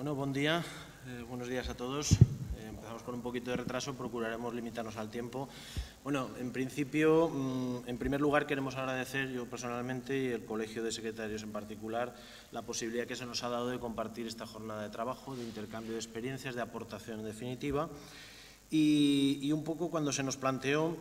Bueno, buen día, buenos días a todos. Empezamos con un poquito de retraso, procuraremos limitarnos al tiempo. Bueno, en principio, en primer lugar queremos agradecer yo personalmente y el Colegio de Secretarios en particular la posibilidad que se nos ha dado de compartir esta jornada de trabajo, de intercambio de experiencias, de aportación en definitiva. Y un poco cuando se nos planteó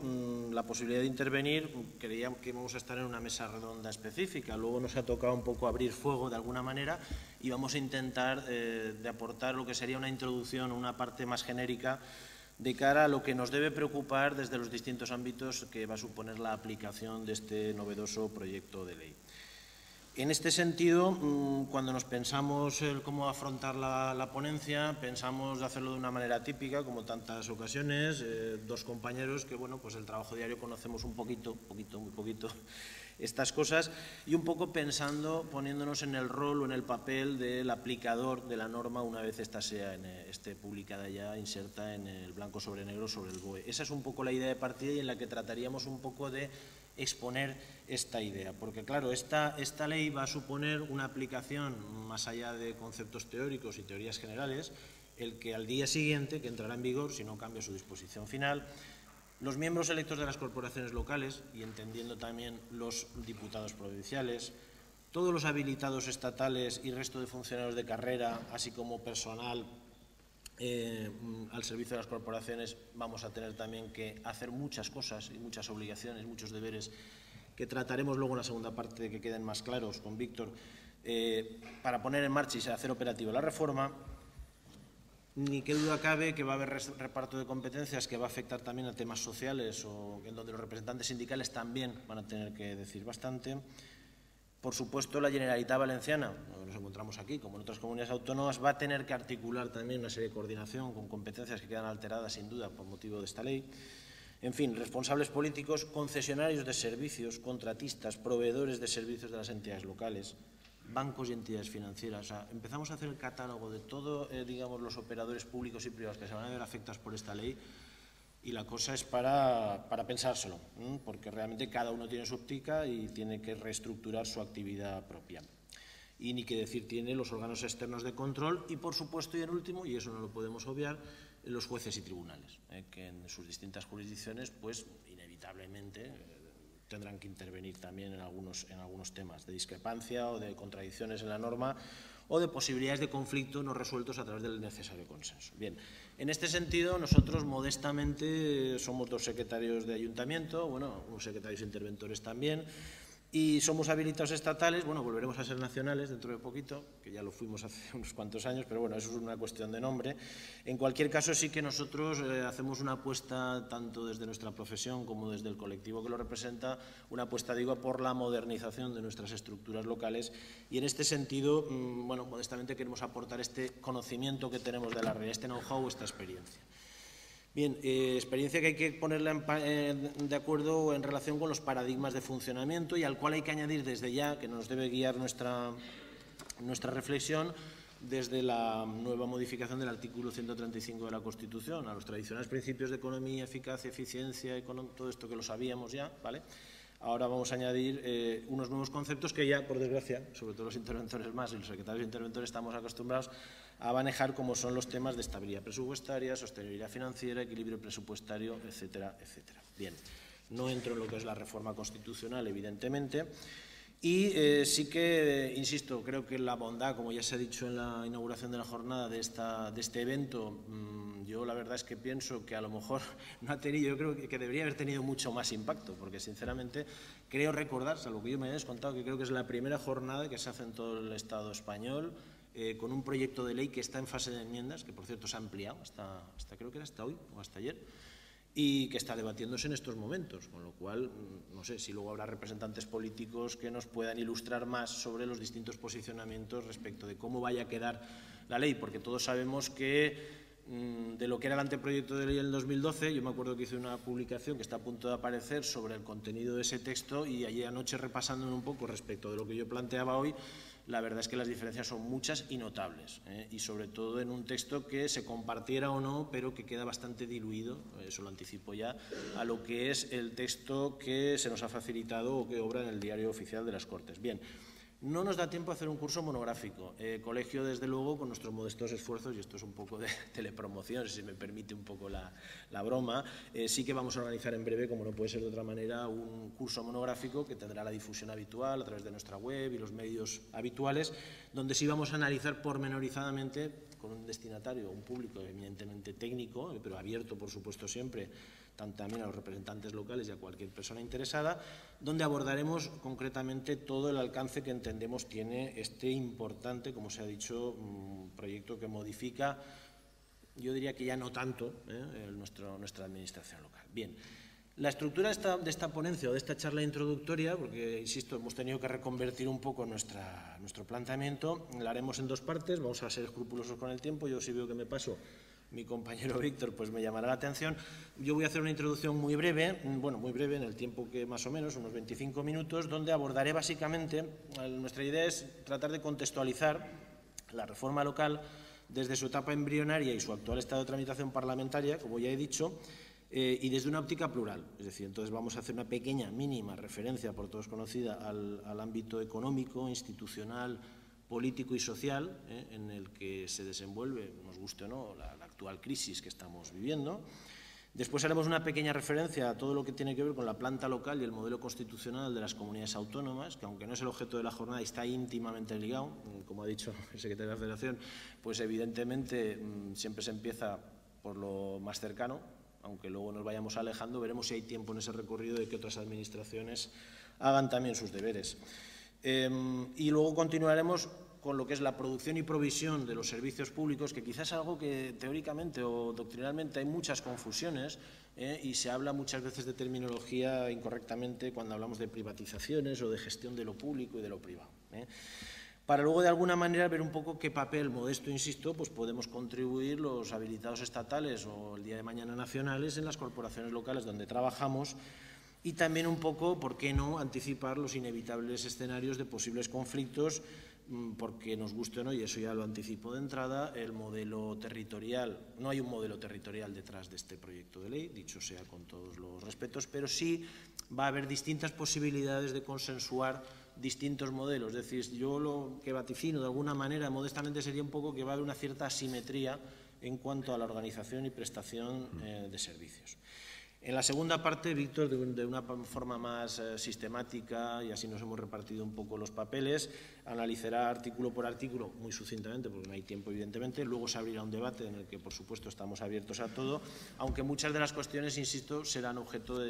la posibilidad de intervenir, creíamos que íbamos a estar en una mesa redonda específica. Luego nos ha tocado un poco abrir fuego de alguna manera y vamos a intentar de aportar lo que sería una introducción, una parte más genérica de cara a lo que nos debe preocupar desde los distintos ámbitos que va a suponer la aplicación de este novedoso proyecto de ley. En este sentido, cuando nos pensamos cómo afrontar la ponencia, pensamos hacerlo de una manera típica, como tantas ocasiones, dos compañeros que, bueno, pues el trabajo diario conocemos un poquito, muy poquito, estas cosas, y un poco pensando, poniéndonos en el rol o en el papel del aplicador de la norma una vez esta esté publicada ya, inserta en el blanco sobre negro sobre el BOE. Esa es un poco la idea de partida y en la que trataríamos un poco de exponer esta idea, porque claro, esta ley va a suponer una aplicación más allá de conceptos teóricos y teorías generales, el que al día siguiente, que entrará en vigor, si no cambia su disposición final, los miembros electos de las corporaciones locales, y entendiendo también los diputados provinciales, todos los habilitados estatales y resto de funcionarios de carrera, así como personal al servicio de las corporaciones, vamos a tener también que hacer muchas cosas y muchas obligaciones, muchos deberes que trataremos luego en la segunda parte de que queden más claros con Víctor, para poner en marcha y hacer operativa la reforma. Ni qué duda cabe que va a haber reparto de competencias que va a afectar también a temas sociales o en donde los representantes sindicales también van a tener que decir bastante. Por supuesto, la Generalitat Valenciana, donde nos encontramos aquí, como en otras comunidades autónomas, va a tener que articular también una serie de coordinación con competencias que quedan alteradas, sin duda, por motivo de esta ley. En fin, responsables políticos, concesionarios de servicios, contratistas, proveedores de servicios de las entidades locales, bancos y entidades financieras. O sea, empezamos a hacer el catálogo de todos, digamos, los operadores públicos y privados que se van a ver afectados por esta ley. Y la cosa es para pensárselo, porque realmente cada uno tiene su óptica y tiene que reestructurar su actividad propia. Y ni que decir tiene los órganos externos de control y, por supuesto, y en último, y eso no lo podemos obviar, los jueces y tribunales, que en sus distintas jurisdicciones, pues, inevitablemente tendrán que intervenir también en algunos temas de discrepancia o de contradicciones en la norma o de posibilidades de conflicto no resueltos a través del necesario consenso. Bien, en este sentido, nosotros modestamente somos dos secretarios de ayuntamiento, bueno, unos secretarios interventores también, y somos habilitados estatales, bueno, volveremos a ser nacionales dentro de poquito, que ya lo fuimos hace unos cuantos años, pero bueno, eso es una cuestión de nombre. En cualquier caso, sí que nosotros hacemos una apuesta, tanto desde nuestra profesión como desde el colectivo que lo representa, una apuesta, digo, por la modernización de nuestras estructuras locales y en este sentido, bueno, modestamente queremos aportar este conocimiento que tenemos de la realidad, este know-how, esta experiencia. Bien, experiencia que hay que ponerla de acuerdo en relación con los paradigmas de funcionamiento y al cual hay que añadir desde ya, que nos debe guiar nuestra reflexión, desde la nueva modificación del artículo 135 de la Constitución, a los tradicionales principios de economía, eficacia, eficiencia, todo esto que lo sabíamos ya, ¿vale? Ahora vamos a añadir unos nuevos conceptos que ya, por desgracia, sobre todo los interventores más y los secretarios interventores estamos acostumbrados a manejar, como son los temas de estabilidad presupuestaria, sostenibilidad financiera, equilibrio presupuestario, etcétera, etcétera. Bien, no entro en lo que es la reforma constitucional, evidentemente, y sí que, insisto, creo que la bondad, como ya se ha dicho en la inauguración de la jornada de este evento, yo la verdad es que pienso que a lo mejor no ha tenido, yo creo que debería haber tenido mucho más impacto, porque sinceramente creo recordar, salvo que yo me haya descontado, que creo que es la primera jornada que se hace en todo el Estado español, con un proyecto de ley que está en fase de enmiendas, que por cierto se ha ampliado hasta creo que era hasta hoy o hasta ayer, y que está debatiéndose en estos momentos, con lo cual, no sé si luego habrá representantes políticos que nos puedan ilustrar más sobre los distintos posicionamientos respecto de cómo vaya a quedar la ley, porque todos sabemos que de lo que era el anteproyecto de ley en el 2012, yo me acuerdo que hice una publicación que está a punto de aparecer sobre el contenido de ese texto y ayer anoche repasándome un poco respecto de lo que yo planteaba hoy, la verdad es que las diferencias son muchas y notables, y sobre todo en un texto que se compartiera o no, pero que queda bastante diluido, eso lo anticipo ya, a lo que es el texto que se nos ha facilitado o que obra en el Diario Oficial de las Cortes. Bien, No nos da tiempo a hacer un curso monográfico. Colegio, desde luego, con nuestros modestos esfuerzos, y esto es un poco de telepromoción, si me permite un poco la broma, sí que vamos a organizar en breve, como no puede ser de otra manera, un curso monográfico que tendrá la difusión habitual a través de nuestra web y los medios habituales, donde sí vamos a analizar pormenorizadamente, con un destinatario, un público eminentemente técnico, pero abierto, por supuesto, siempre, también a los representantes locales y a cualquier persona interesada, donde abordaremos concretamente todo el alcance que entendemos tiene este importante, como se ha dicho, proyecto que modifica, yo diría que ya no tanto, nuestra administración local. Bien, la estructura de esta ponencia o de esta charla introductoria, porque, insisto, hemos tenido que reconvertir un poco nuestro planteamiento, la haremos en dos partes, vamos a ser escrupulosos con el tiempo, yo sí veo que me paso. Mi compañero Víctor pues me llamará la atención. Yo voy a hacer una introducción muy breve, muy breve en el tiempo que más o menos, unos 25 minutos, donde abordaré básicamente, nuestra idea es tratar de contextualizar la reforma local desde su etapa embrionaria y su actual estado de tramitación parlamentaria, como ya he dicho, y desde una óptica plural. Es decir, entonces vamos a hacer una pequeña, mínima referencia, por todos conocida, al ámbito económico, institucional, político y social en el que se desenvuelve, nos guste o no, la actual crisis que estamos viviendo. Después haremos una pequeña referencia a todo lo que tiene que ver con la planta local y el modelo constitucional de las comunidades autónomas, que aunque no es el objeto de la jornada, está íntimamente ligado. Como ha dicho el secretario de la Federación, pues evidentemente siempre se empieza por lo más cercano, aunque luego nos vayamos alejando, veremos si hay tiempo en ese recorrido de que otras administraciones hagan también sus deberes. Y luego continuaremos con lo que es la producción y provisión de los servicios públicos, que quizás es algo que teóricamente o doctrinalmente hay muchas confusiones y se habla muchas veces de terminología incorrectamente cuando hablamos de privatizaciones o de gestión de lo público y de lo privado. Para luego, de alguna manera, ver un poco qué papel modesto, insisto, pues podemos contribuir los habilitados estatales o el día de mañana nacionales en las corporaciones locales donde trabajamos, y también un poco, ¿por qué no?, anticipar los inevitables escenarios de posibles conflictos, porque nos guste o no, y eso ya lo anticipo de entrada, el modelo territorial. No hay un modelo territorial detrás de este proyecto de ley, dicho sea con todos los respetos, pero sí va a haber distintas posibilidades de consensuar distintos modelos. Es decir, yo lo que vaticino de alguna manera, modestamente, sería un poco que va a haber una cierta asimetría en cuanto a la organización y prestación de servicios. En la segunda parte, Víctor, de una forma más sistemática, y así nos hemos repartido un poco los papeles, analizará artículo por artículo, muy sucintamente, porque no hay tiempo, evidentemente. Luego se abrirá un debate en el que, por supuesto, estamos abiertos a todo, aunque muchas de las cuestiones, insisto, serán objeto,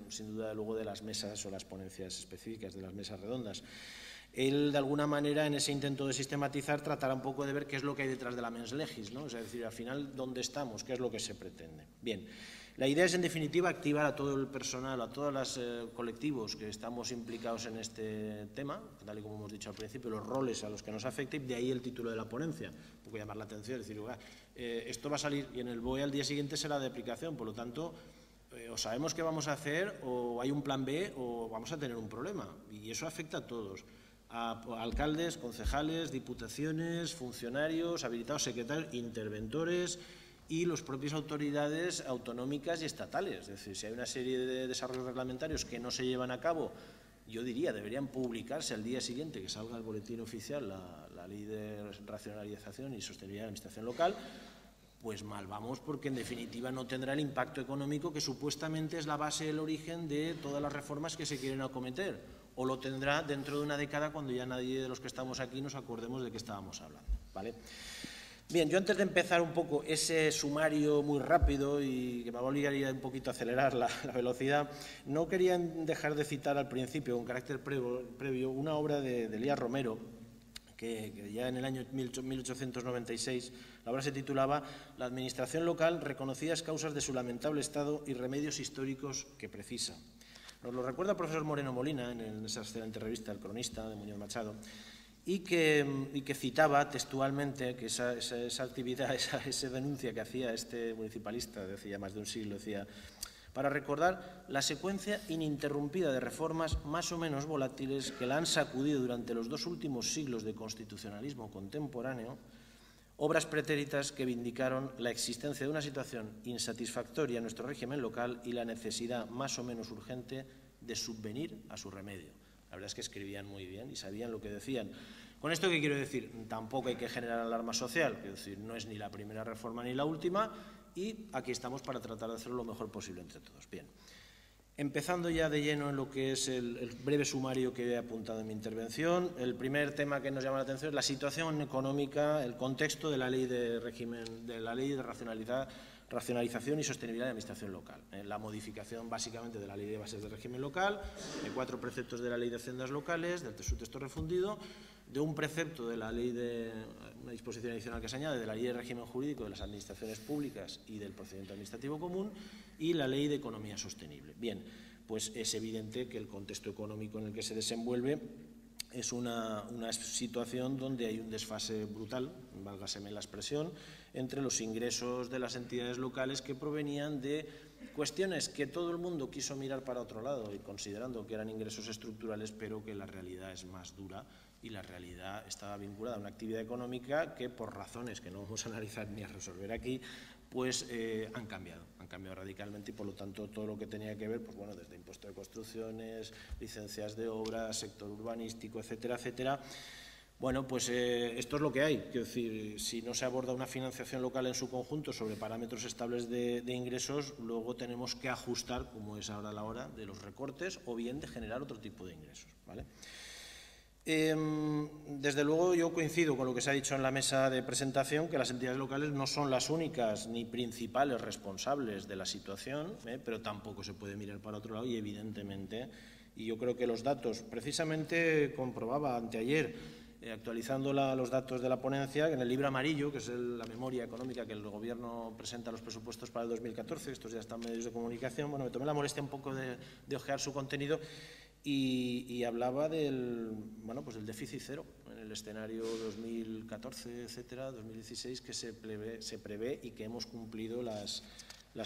sin duda, luego de las mesas o las ponencias específicas, de las mesas redondas. Él, de alguna manera, en ese intento de sistematizar, tratará un poco de ver qué es lo que hay detrás de la mens legis, ¿no? Es decir, al final, ¿dónde estamos? ¿Qué es lo que se pretende? Bien. La idea es, en definitiva, activar a todo el personal, a todos los colectivos que estamos implicados en este tema, tal y como hemos dicho al principio, los roles a los que nos afecta, y de ahí el título de la ponencia, un poco llamar la atención, es decir, esto va a salir y en el BOE al día siguiente será de aplicación, por lo tanto, o sabemos qué vamos a hacer, o hay un plan B, o vamos a tener un problema, y eso afecta a todos. A alcaldes, concejales, diputaciones, funcionarios, habilitados, secretarios, interventores y las propias autoridades autonómicas y estatales. Es decir, si hay una serie de desarrollos reglamentarios que no se llevan a cabo, yo diría, deberían publicarse al día siguiente que salga el boletín oficial la Ley de Racionalización y Sostenibilidad de la Administración Local, pues mal vamos, porque en definitiva no tendrá el impacto económico que supuestamente es la base, el origen de todas las reformas que se quieren acometer, o lo tendrá dentro de una década cuando ya nadie de los que estamos aquí nos acordemos de qué estábamos hablando, ¿vale? Bien, yo antes de empezar un poco ese sumario muy rápido y que me va a obligar un poquito a acelerar la velocidad, no quería dejar de citar al principio, con carácter previo, una obra de Elías Romero, que ya en el año 1896, la obra se titulaba La administración local, reconocidas causas de su lamentable estado y remedios históricos que precisa. Nos lo recuerda el profesor Moreno Molina en esa excelente revista, El Cronista, de Muñoz Machado, y que citaba textualmente que esa actividad, esa denuncia que hacía este municipalista de hace ya más de un siglo, decía: para recordar la secuencia ininterrumpida de reformas más o menos volátiles que la han sacudido durante los 2 últimos siglos de constitucionalismo contemporáneo, obras pretéritas que vindicaron la existencia de una situación insatisfactoria en nuestro régimen local y la necesidad más o menos urgente de subvenir a su remedio. La verdad es que escribían muy bien y sabían lo que decían. ¿Con esto qué quiero decir? Tampoco hay que generar alarma social, quiero decir, no es ni la primera reforma ni la última, y aquí estamos para tratar de hacerlo lo mejor posible entre todos. Bien. Empezando ya de lleno en lo que es el breve sumario que he apuntado en mi intervención, el primer tema que nos llama la atención es la situación económica, el contexto de la ley de racionalización y sostenibilidad de la administración local. La modificación básicamente de la ley de bases de régimen local, de 4 preceptos de la ley de haciendas locales, de su texto refundido, de un precepto de la ley de una disposición adicional que se añade de la ley de régimen jurídico de las administraciones públicas y del procedimiento administrativo común y la ley de economía sostenible. Bien, pues es evidente que el contexto económico en el que se desenvuelve es una situación donde hay un desfase brutal, válgaseme la expresión, entre los ingresos de las entidades locales que provenían de cuestiones que todo el mundo quiso mirar para otro lado y considerando que eran ingresos estructurales, pero que la realidad es más dura y la realidad estaba vinculada a una actividad económica que, por razones que no vamos a analizar ni a resolver aquí, pues han cambiado radicalmente y, por lo tanto, todo lo que tenía que ver, pues bueno, desde impuesto de construcciones, licencias de obras, sector urbanístico, etcétera, etcétera. Bueno, pues esto es lo que hay. Quiero decir, si no se aborda una financiación local en su conjunto sobre parámetros estables de ingresos, luego tenemos que ajustar, como es ahora la hora, de los recortes o bien de generar otro tipo de ingresos, ¿vale? Desde luego yo coincido con lo que se ha dicho en la mesa de presentación, que las entidades locales no son las únicas ni principales responsables de la situación, pero tampoco se puede mirar para otro lado y evidentemente, y yo creo que los datos, precisamente comprobaba anteayer, actualizando los datos de la ponencia, en el libro amarillo, que es la memoria económica que el Gobierno presenta a los presupuestos para el 2014, estos ya están en medios de comunicación, bueno, me tomé la molestia un poco de ojear su contenido y hablaba del déficit cero en el escenario 2014, etcétera, 2016, que se prevé y que hemos cumplido las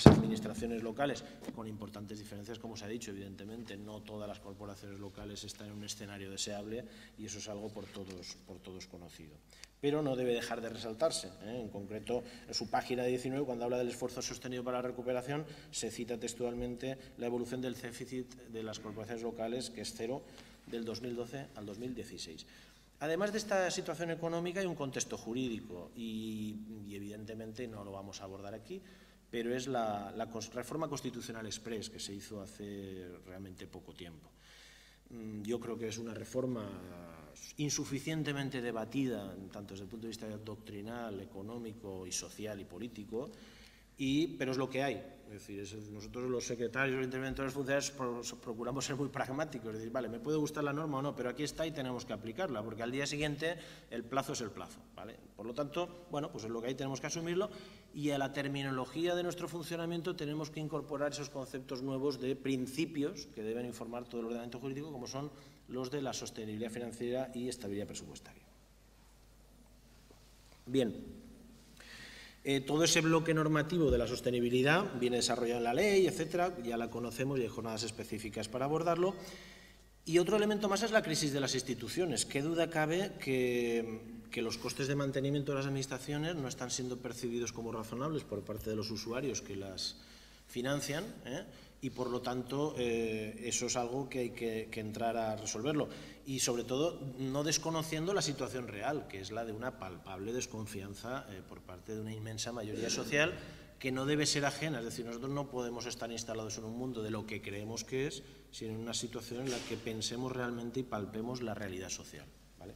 administraciones locales, con importantes diferencias, como se ha dicho, evidentemente. No todas las corporaciones locales están en un escenario deseable y eso es algo por todos conocido. Pero no debe dejar de resaltarse. En concreto, en su página 19, cuando habla del esfuerzo sostenido para la recuperación, se cita textualmente la evolución del déficit de las corporaciones locales, que es cero, del 2012 al 2016. Además de esta situación económica hay un contexto jurídico y evidentemente no lo vamos a abordar aquí, pero es la reforma constitucional express que se hizo hace realmente poco tiempo. Yo creo que es una reforma insuficientemente debatida, tanto desde el punto de vista doctrinal, económico y social y político, pero es lo que hay. Es decir, nosotros los secretarios, los interventores funcionarios procuramos ser muy pragmáticos, es decir, vale, me puede gustar la norma o no, pero aquí está y tenemos que aplicarla, porque al día siguiente el plazo es el plazo, ¿vale? Por lo tanto, bueno, pues es lo que hay, tenemos que asumirlo, y a la terminología de nuestro funcionamiento tenemos que incorporar esos conceptos nuevos de principios que deben informar todo el ordenamiento jurídico, como son los de la sostenibilidad financiera y estabilidad presupuestaria. Bien. Todo ese bloque normativo de la sostenibilidad viene desarrollado en la ley, etcétera, ya la conocemos y hay jornadas específicas para abordarlo. Y otro elemento más es la crisis de las instituciones. ¿Qué duda cabe que los costes de mantenimiento de las administraciones no están siendo percibidos como razonables por parte de los usuarios que las financian, y por lo tanto eso es algo que hay que entrar a resolverlo y sobre todo no desconociendo la situación real, que es la de una palpable desconfianza por parte de una inmensa mayoría social que no debe ser ajena. Es decir, nosotros no podemos estar instalados en un mundo de lo que creemos que es, sino en una situación en la que pensemos realmente y palpemos la realidad social, ¿vale?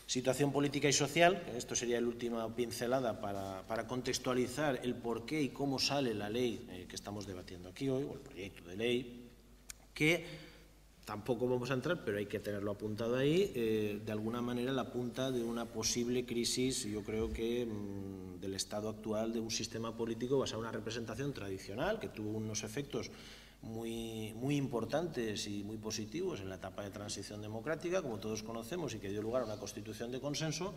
Situación política y social, esto sería la última pincelada para contextualizar el por qué y cómo sale la ley que estamos debatiendo aquí hoy, o el proyecto de ley, que tampoco vamos a entrar, pero hay que tenerlo apuntado ahí, de alguna manera la punta de una posible crisis, yo creo que del estado actual de un sistema político basado en una representación tradicional, que tuvo unos efectos muy importantes y muy positivos en la etapa de transición democrática, como todos conocemos, y que dio lugar a una constitución de consenso,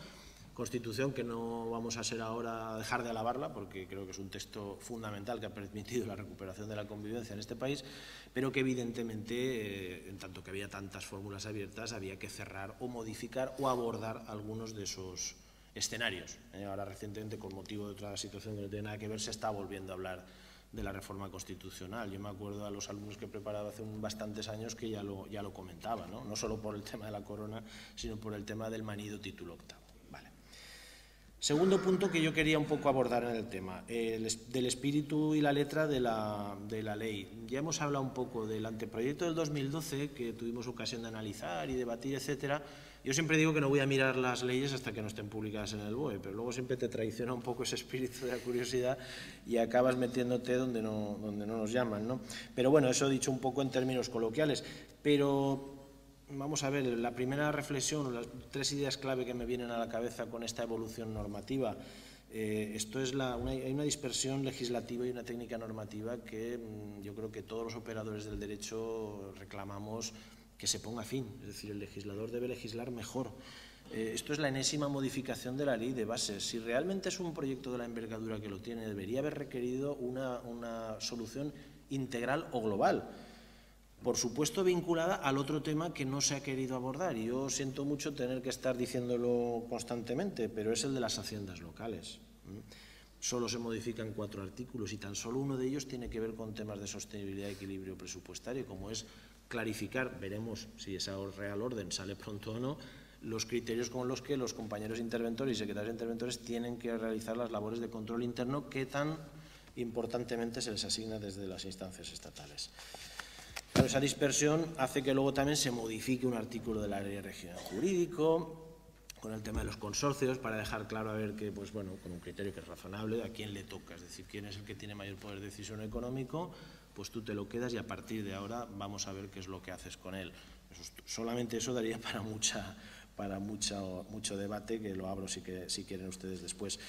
constitución que no vamos a ser ahora a dejar de alabarla, porque creo que es un texto fundamental que ha permitido la recuperación de la convivencia en este país, pero que evidentemente, en tanto que había tantas fórmulas abiertas, había que cerrar o modificar o abordar algunos de esos escenarios. Ahora recientemente, con motivo de otra situación que no tiene nada que ver, se está volviendo a hablar la reforma constitucional. Yo me acuerdo a los alumnos que preparaba hace bastantes años que ya lo comentaba, ¿no? No solo por el tema de la corona, sino por el tema del manido título octavo. Vale. Segundo punto que yo quería un poco abordar en el tema, del espíritu y la letra de la ley. Ya hemos hablado un poco del anteproyecto del 2012, que tuvimos ocasión de analizar y debatir, etcétera. Yo siempre digo que no voy a mirar las leyes hasta que no estén publicadas en el BOE, pero luego siempre te traiciona un poco ese espíritu de la curiosidad y acabas metiéndote donde no nos llaman, ¿no? Pero bueno, eso dicho un poco en términos coloquiales. Pero vamos a ver, la primera reflexión, las 3 ideas clave que me vienen a la cabeza con esta evolución normativa. Esto es hay una dispersión legislativa y una técnica normativa que yo creo que todos los operadores del derecho reclamamos que se ponga fin, es decir, el legislador debe legislar mejor. Esto es la enésima modificación de la ley de bases. Si realmente es un proyecto de la envergadura que lo tiene, debería haber requerido una solución integral o global, por supuesto vinculada al otro tema que no se ha querido abordar. Y yo siento mucho tener que estar diciéndolo constantemente, pero es el de las haciendas locales. Solo se modifican 4 artículos y tan solo uno de ellos tiene que ver con temas de sostenibilidad y equilibrio presupuestario, como es clarificar, veremos si esa Real Orden sale pronto o no, los criterios con los que los compañeros interventores y secretarios interventores tienen que realizar las labores de control interno que tan importantemente se les asigna desde las instancias estatales. Claro, esa dispersión hace que luego también se modifique un artículo de la Ley de Régimen Jurídico, con el tema de los consorcios, para dejar claro a ver que, pues bueno, con un criterio que es razonable, a quién le toca, es decir, quién es el que tiene mayor poder de decisión económico, pues tú te lo quedas y a partir de ahora vamos a ver qué es lo que haces con él. Solamente eso daría para mucho debate, que lo abro si quieren ustedes después.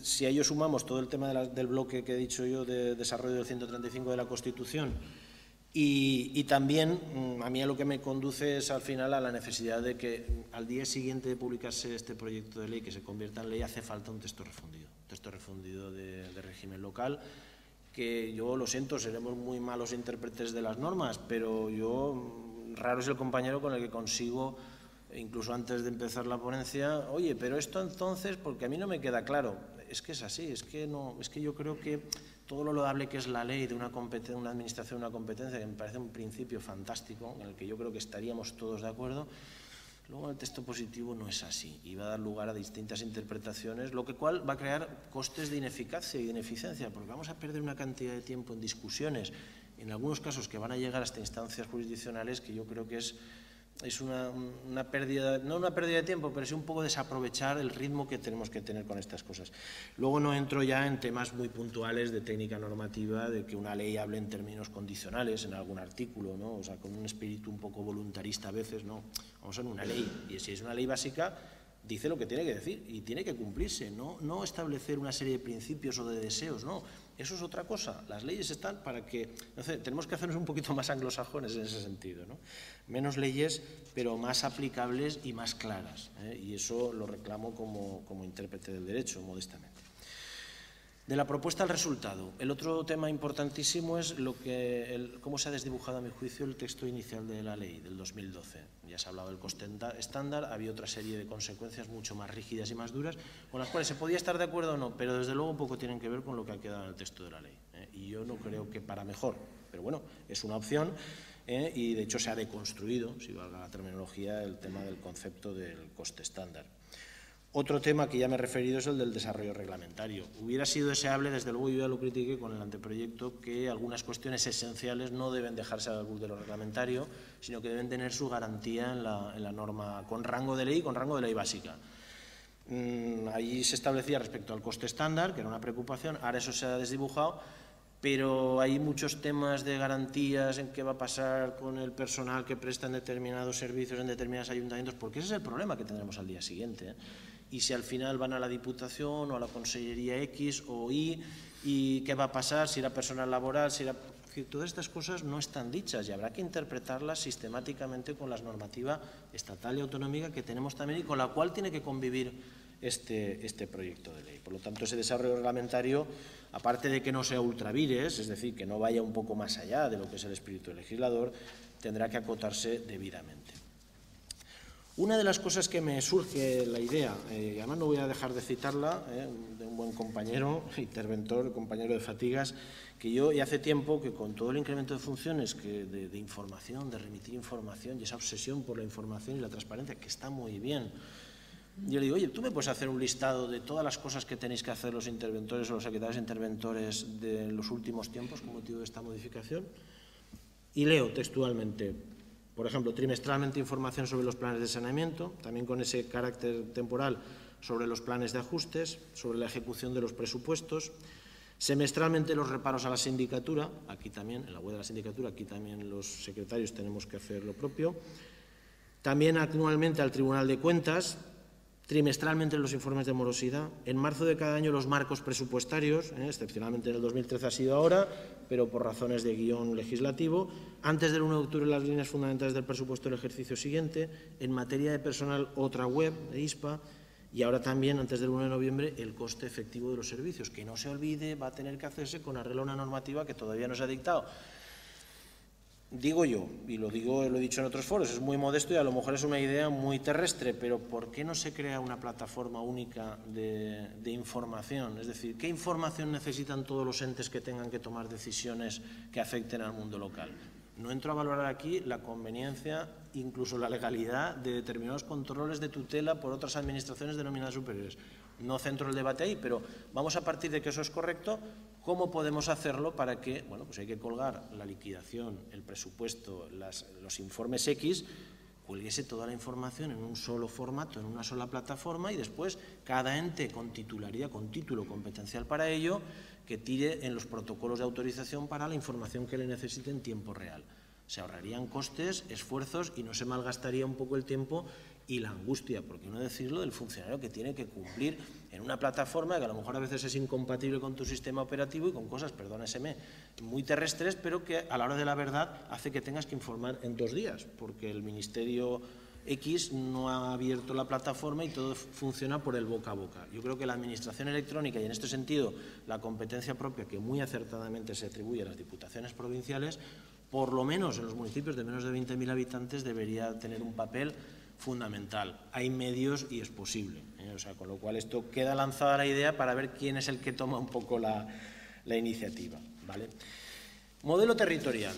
Si a ello sumamos todo el tema del bloque que he dicho yo de desarrollo del 135 de la Constitución, y también a mí a lo que me conduce es al final a la necesidad de que al día siguiente de publicarse este proyecto de ley, que se convierta en ley, hace falta un texto refundido de régimen local, que yo lo siento, seremos muy malos intérpretes de las normas, pero raro es el compañero con el que consigo, incluso antes de empezar la ponencia, oye, pero esto entonces, porque a mí no me queda claro. Es que es así, es que yo creo que todo lo loable que es la ley de una administración, una competencia, que me parece un principio fantástico, en el que yo creo que estaríamos todos de acuerdo, luego el texto positivo no es así y va a dar lugar a distintas interpretaciones, lo cual va a crear costes de ineficacia y de ineficiencia, porque vamos a perder una cantidad de tiempo en discusiones, en algunos casos que van a llegar hasta instancias jurisdiccionales, que yo creo que es una pérdida, no una pérdida de tiempo, pero sí un poco desaprovechar el ritmo que tenemos que tener con estas cosas. Luego no entro ya en temas muy puntuales de técnica normativa, de que una ley hable en términos condicionales en algún artículo, ¿no? O sea, con un espíritu un poco voluntarista a veces, ¿no? Vamos a ver una ley, y si es una ley básica, dice lo que tiene que decir y tiene que cumplirse, no establecer una serie de principios o de deseos, no. Eso es otra cosa. Las leyes están para que, no sé, tenemos que hacernos un poquito más anglosajones en ese sentido, ¿no? Menos leyes, pero más aplicables y más claras, ¿eh? Y eso lo reclamo como intérprete del derecho, modestamente. De la propuesta al resultado. El otro tema importantísimo es cómo se ha desdibujado, a mi juicio, el texto inicial de la ley del 2012. Ya se ha hablado del coste estándar, había otra serie de consecuencias mucho más rígidas y más duras, con las cuales se podía estar de acuerdo o no, pero desde luego poco tienen que ver con lo que ha quedado en el texto de la ley. Y yo no creo que para mejor, pero bueno, es una opción, y de hecho se ha deconstruido, si valga la terminología, el tema del concepto del coste estándar. Otro tema que ya me he referido es el del desarrollo reglamentario. Hubiera sido deseable, desde luego yo ya lo critiqué con el anteproyecto, que algunas cuestiones esenciales no deben dejarse al albur de lo reglamentario, sino que deben tener su garantía en la norma con rango de ley y con rango de ley básica. Allí se establecía respecto al coste estándar, que era una preocupación, ahora eso se ha desdibujado, pero hay muchos temas de garantías en qué va a pasar con el personal que presta en determinados servicios en determinados ayuntamientos, porque ese es el problema que tendremos al día siguiente, Y si al final van a la Diputación o a la Consellería X o Y, y qué va a pasar, si era personal laboral, si era... Todas estas cosas no están dichas y habrá que interpretarlas sistemáticamente con la normativa estatal y autonómica que tenemos también y con la cual tiene que convivir este proyecto de ley. Por lo tanto, ese desarrollo reglamentario, aparte de que no sea ultravires, es decir, que no vaya un poco más allá de lo que es el espíritu del legislador, tendrá que acotarse debidamente. Una de las cosas que me surge la idea, y además no voy a dejar de citarla, de un buen compañero, interventor, compañero de fatigas, que yo ya hace tiempo que con todo el incremento de funciones de información, de remitir información y esa obsesión por la información y la transparencia, que está muy bien, yo le digo, oye, ¿tú me puedes hacer un listado de todas las cosas que tenéis que hacer los interventores o los secretarios interventores de los últimos tiempos con motivo de esta modificación? Y leo textualmente, por ejemplo, trimestralmente información sobre los planes de saneamiento, también con ese carácter temporal sobre los planes de ajustes, sobre la ejecución de los presupuestos, semestralmente los reparos a la sindicatura, aquí también, en la web de la sindicatura, aquí también los secretarios tenemos que hacer lo propio, también anualmente al Tribunal de Cuentas, trimestralmente los informes de morosidad, en marzo de cada año los marcos presupuestarios, excepcionalmente en el 2013 ha sido ahora, pero por razones de guión legislativo, antes del 1 de octubre las líneas fundamentales del presupuesto del ejercicio siguiente, en materia de personal otra web de ISPA y ahora también antes del 1 de noviembre el coste efectivo de los servicios, que no se olvide va a tener que hacerse con arreglo a una normativa que todavía no se ha dictado. Digo yo, y lo he dicho en otros foros, es muy modesto y a lo mejor es una idea muy terrestre, pero ¿por qué no se crea una plataforma única de información? Es decir, ¿qué información necesitan todos los entes que tengan que tomar decisiones que afecten al mundo local? No entro a valorar aquí la conveniencia, incluso la legalidad de determinados controles de tutela por otras administraciones denominadas superiores. No centro el debate ahí, pero vamos a partir de que eso es correcto. ¿Cómo podemos hacerlo para que, bueno, pues hay que colgar la liquidación, el presupuesto, los informes X, cuelguese toda la información en un solo formato, en una sola plataforma y después cada ente con titularidad, con título competencial para ello, que tire en los protocolos de autorización para la información que le necesite en tiempo real? Se ahorrarían costes, esfuerzos y no se malgastaría un poco el tiempo y la angustia, por qué no decirlo, del funcionario que tiene que cumplir en una plataforma que a lo mejor a veces es incompatible con tu sistema operativo y con cosas, perdóneseme, muy terrestres, pero que a la hora de la verdad hace que tengas que informar en 2 días, porque el Ministerio X no ha abierto la plataforma y todo funciona por el boca a boca. Yo creo que la administración electrónica y en este sentido la competencia propia que muy acertadamente se atribuye a las diputaciones provinciales, por lo menos en los municipios de menos de 20.000 habitantes debería tener un papel fundamental. Hay medios y es posible, O sea, con lo cual esto queda lanzada la idea para ver quién es el que toma un poco la iniciativa, ¿vale? Modelo territorial.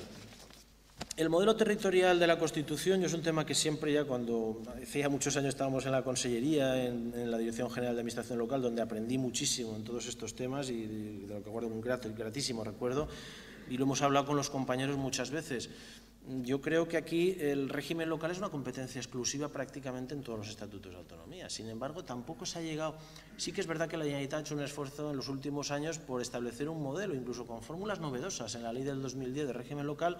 El modelo territorial de la Constitución es un tema que siempre ya cuando hace ya muchos años estábamos en la Consellería, en la Dirección General de Administración Local, donde aprendí muchísimo en todos estos temas y de lo que guardo un gratísimo recuerdo, y lo hemos hablado con los compañeros muchas veces. Yo creo que aquí el régimen local es una competencia exclusiva prácticamente en todos los estatutos de autonomía. Sin embargo, tampoco se ha llegado. Sí que es verdad que la Generalitat ha hecho un esfuerzo en los últimos años por establecer un modelo, incluso con fórmulas novedosas en la ley del 2010 de régimen local,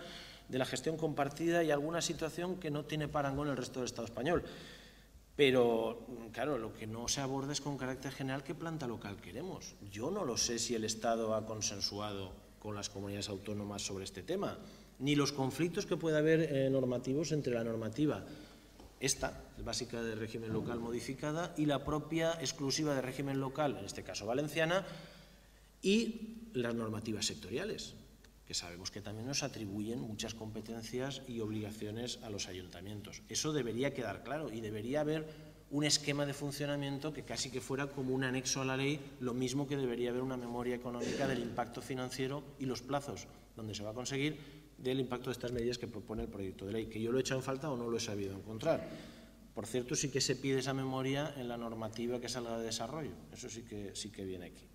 de la gestión compartida y alguna situación que no tiene parangón en el resto del Estado español. Pero, claro, lo que no se aborda es con carácter general qué planta local queremos. Yo no lo sé si el Estado ha consensuado con las comunidades autónomas sobre este tema, ni los conflictos que pueda haber normativos entre la normativa esta, básica de régimen local modificada, y la propia exclusiva de régimen local, en este caso valenciana, y las normativas sectoriales, que sabemos que también nos atribuyen muchas competencias y obligaciones a los ayuntamientos. Eso debería quedar claro y debería haber un esquema de funcionamiento que casi que fuera como un anexo a la ley, lo mismo que debería haber una memoria económica del impacto financiero y los plazos donde se va a conseguir del impacto de estas medidas que propone el proyecto de ley, que yo lo he echado en falta o no lo he sabido encontrar. Por cierto, sí que se pide esa memoria en la normativa que salga de desarrollo, eso sí que viene aquí.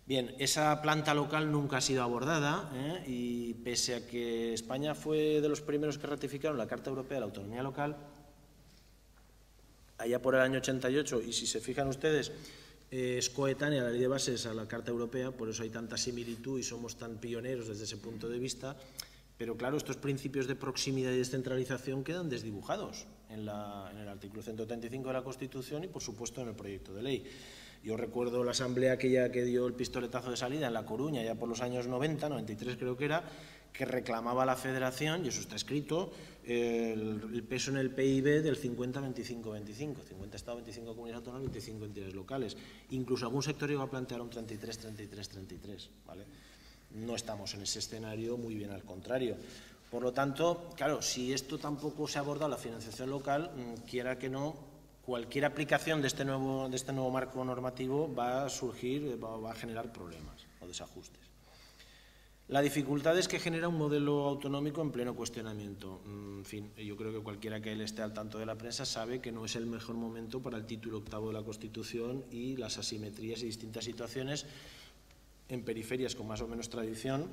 Bien, esa planta local nunca ha sido abordada y pese a que España fue de los primeros que ratificaron la Carta Europea de la Autonomía Local, allá por el año 88, y si se fijan ustedes, es coetánea la ley de bases a la Carta Europea, por eso hay tanta similitud y somos tan pioneros desde ese punto de vista, pero claro, estos principios de proximidad y descentralización quedan desdibujados en el artículo 135 de la Constitución y, por supuesto, en el proyecto de ley. Yo recuerdo la asamblea aquella que dio el pistoletazo de salida en La Coruña, ya por los años 90, 93 creo que era, que reclamaba a la Federación, y eso está escrito, el peso en el PIB del 50-25-25, 50 Estados, 25 comunidades autónomas, 25 entidades locales. Incluso algún sector llegó a plantear un 33-33-33, ¿vale? No estamos en ese escenario, muy bien al contrario. Por lo tanto, claro, si esto tampoco se ha abordado la financiación local, quiera que no, cualquier aplicación de este nuevo marco normativo va a surgir, va a generar problemas o desajustes. La dificultad es que genera un modelo autonómico en pleno cuestionamiento. En fin, yo creo que cualquiera que esté al tanto de la prensa sabe que no es el mejor momento para el título 8º de la Constitución y las asimetrías y distintas situaciones en periferias con más o menos tradición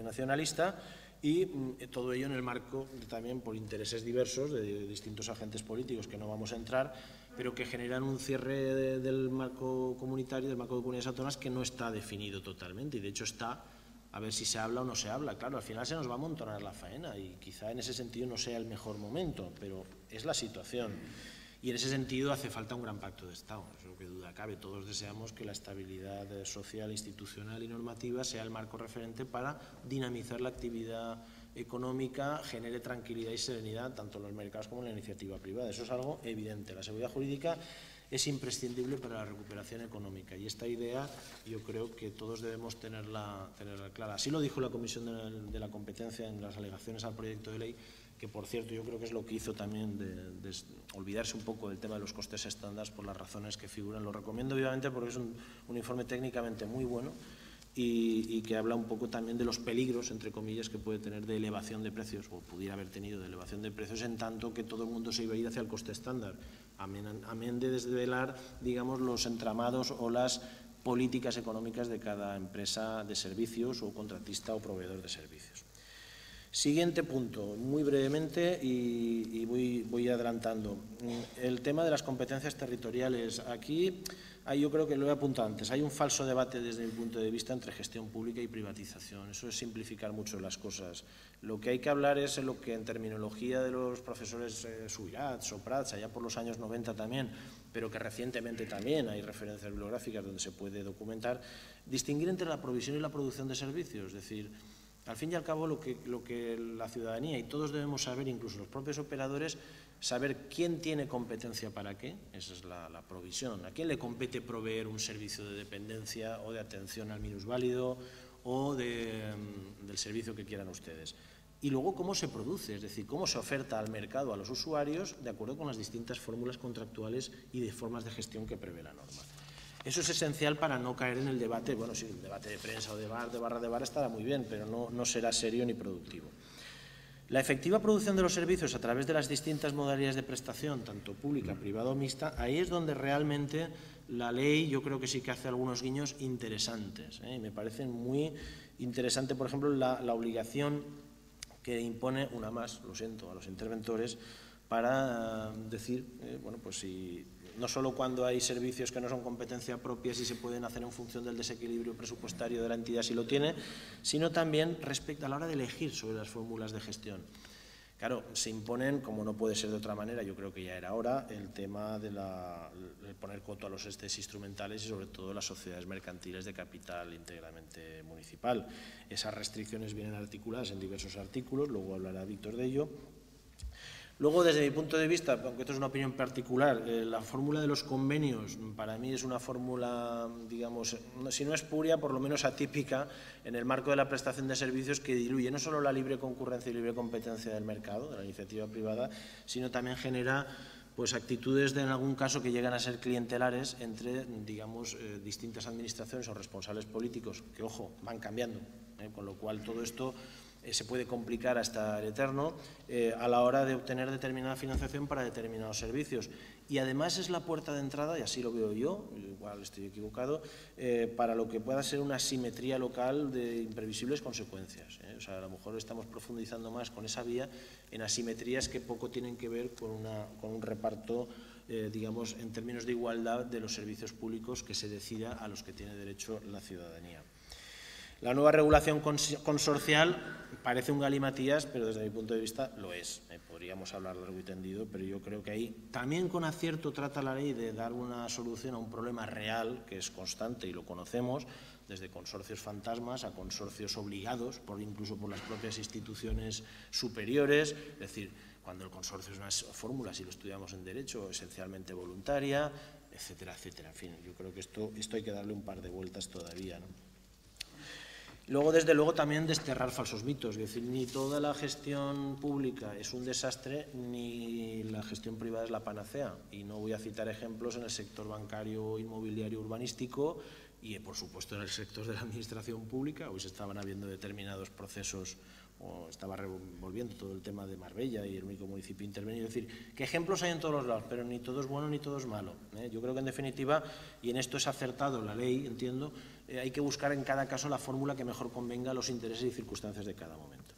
nacionalista, y todo ello en el marco también por intereses diversos de distintos agentes políticos que no vamos a entrar, pero que generan un cierre del marco comunitario, del marco de comunidades autónomas, que no está definido totalmente, y de hecho está a ver si se habla o no se habla. Claro, al final se nos va a amontonar la faena y quizá en ese sentido no sea el mejor momento, pero es la situación. Y en ese sentido hace falta un gran pacto de Estado, eso que duda cabe. Todos deseamos que la estabilidad social, institucional y normativa sea el marco referente para dinamizar la actividad económica, genere tranquilidad y serenidad tanto en los mercados como en la iniciativa privada. Eso es algo evidente. La seguridad jurídica es imprescindible para la recuperación económica y esta idea yo creo que todos debemos tenerla clara. Así lo dijo la Comisión de la Competencia en las alegaciones al proyecto de ley, que por cierto yo creo que es lo que hizo también de olvidarse un poco del tema de los costes estándar por las razones que figuran. Lo recomiendo vivamente porque es un informe técnicamente muy bueno y que habla un poco también de los peligros, entre comillas, que puede tener de elevación de precios, o pudiera haber tenido de elevación de precios, en tanto que todo el mundo se iba a ir hacia el coste estándar, amén de desvelar, digamos, los entramados o las políticas económicas de cada empresa de servicios o contratista o proveedor de servicios. Siguiente punto, muy brevemente y voy adelantando. El tema de las competencias territoriales. Aquí yo creo que lo he apuntado antes. Hay un falso debate desde mi punto de vista entre gestión pública y privatización. Eso es simplificar mucho las cosas. Lo que hay que hablar es en lo que en terminología de los profesores Subirats o Prats, allá por los años 90 también, pero que recientemente también hay referencias bibliográficas donde se puede documentar, distinguir entre la provisión y la producción de servicios. Es decir, al fin y al cabo, lo que la ciudadanía y todos debemos saber, incluso los propios operadores, saber quién tiene competencia para qué, esa es la provisión. ¿A quién le compete proveer un servicio de dependencia o de atención al minusválido o del servicio que quieran ustedes? Y luego, cómo se produce, es decir, cómo se oferta al mercado, a los usuarios, de acuerdo con las distintas fórmulas contractuales y de formas de gestión que prevé la norma. Eso es esencial para no caer en el debate, bueno, sí, el debate de prensa o de barra de bar estará muy bien, pero no será serio ni productivo. La efectiva producción de los servicios a través de las distintas modalidades de prestación, tanto pública, privada o mixta, ahí es donde realmente la ley yo creo que sí que hace algunos guiños interesantes. Y me parece muy interesante, por ejemplo, la obligación que impone, una más, lo siento, a los interventores, para decir, bueno, pues si no solo cuando hay servicios que no son competencia propia si se pueden hacer en función del desequilibrio presupuestario de la entidad si lo tiene, sino también respecto a la hora de elegir sobre las fórmulas de gestión. Claro, se imponen, como no puede ser de otra manera, yo creo que ya era hora, el tema de poner coto a los estes instrumentales y sobre todo las sociedades mercantiles de capital íntegramente municipal. Esas restricciones vienen articuladas en diversos artículos, luego hablará Víctor de ello. Luego, desde mi punto de vista, aunque esto es una opinión particular, la fórmula de los convenios para mí es una fórmula, digamos, si no espuria, por lo menos atípica en el marco de la prestación de servicios, que diluye no solo la libre concurrencia y libre competencia del mercado, de la iniciativa privada, sino también genera pues actitudes en algún caso que llegan a ser clientelares entre, digamos, distintas administraciones o responsables políticos que, ojo, van cambiando, con lo cual todo esto se puede complicar hasta el eterno a la hora de obtener determinada financiación para determinados servicios. Y además es la puerta de entrada, y así lo veo yo, igual estoy equivocado, para lo que pueda ser una asimetría local de imprevisibles consecuencias. O sea, a lo mejor estamos profundizando más con esa vía en asimetrías que poco tienen que ver con un reparto, digamos, en términos de igualdad de los servicios públicos que se decida a los que tiene derecho la ciudadanía. La nueva regulación consorcial parece un galimatías, pero desde mi punto de vista lo es. Podríamos hablar largo y tendido, pero yo creo que ahí también con acierto trata la ley de dar una solución a un problema real, que es constante y lo conocemos, desde consorcios fantasmas a consorcios obligados, incluso por las propias instituciones superiores, es decir, cuando el consorcio es una fórmula, si lo estudiamos en derecho, esencialmente voluntaria, etcétera, etcétera. En fin, yo creo que esto hay que darle un par de vueltas todavía, ¿no? Luego, desde luego, también desterrar falsos mitos. Es decir, ni toda la gestión pública es un desastre, ni la gestión privada es la panacea. Y no voy a citar ejemplos en el sector bancario, inmobiliario, urbanístico y, por supuesto, en el sector de la administración pública. Hoy se estaban habiendo determinados procesos, o estaba revolviendo todo el tema de Marbella y el único municipio intervenido. Es decir, que ejemplos hay en todos los lados, pero ni todo es bueno ni todo es malo. Yo creo que, en definitiva, y en esto es acertado la ley, entiendo, hay que buscar en cada caso la fórmula que mejor convenga a los intereses y circunstancias de cada momento.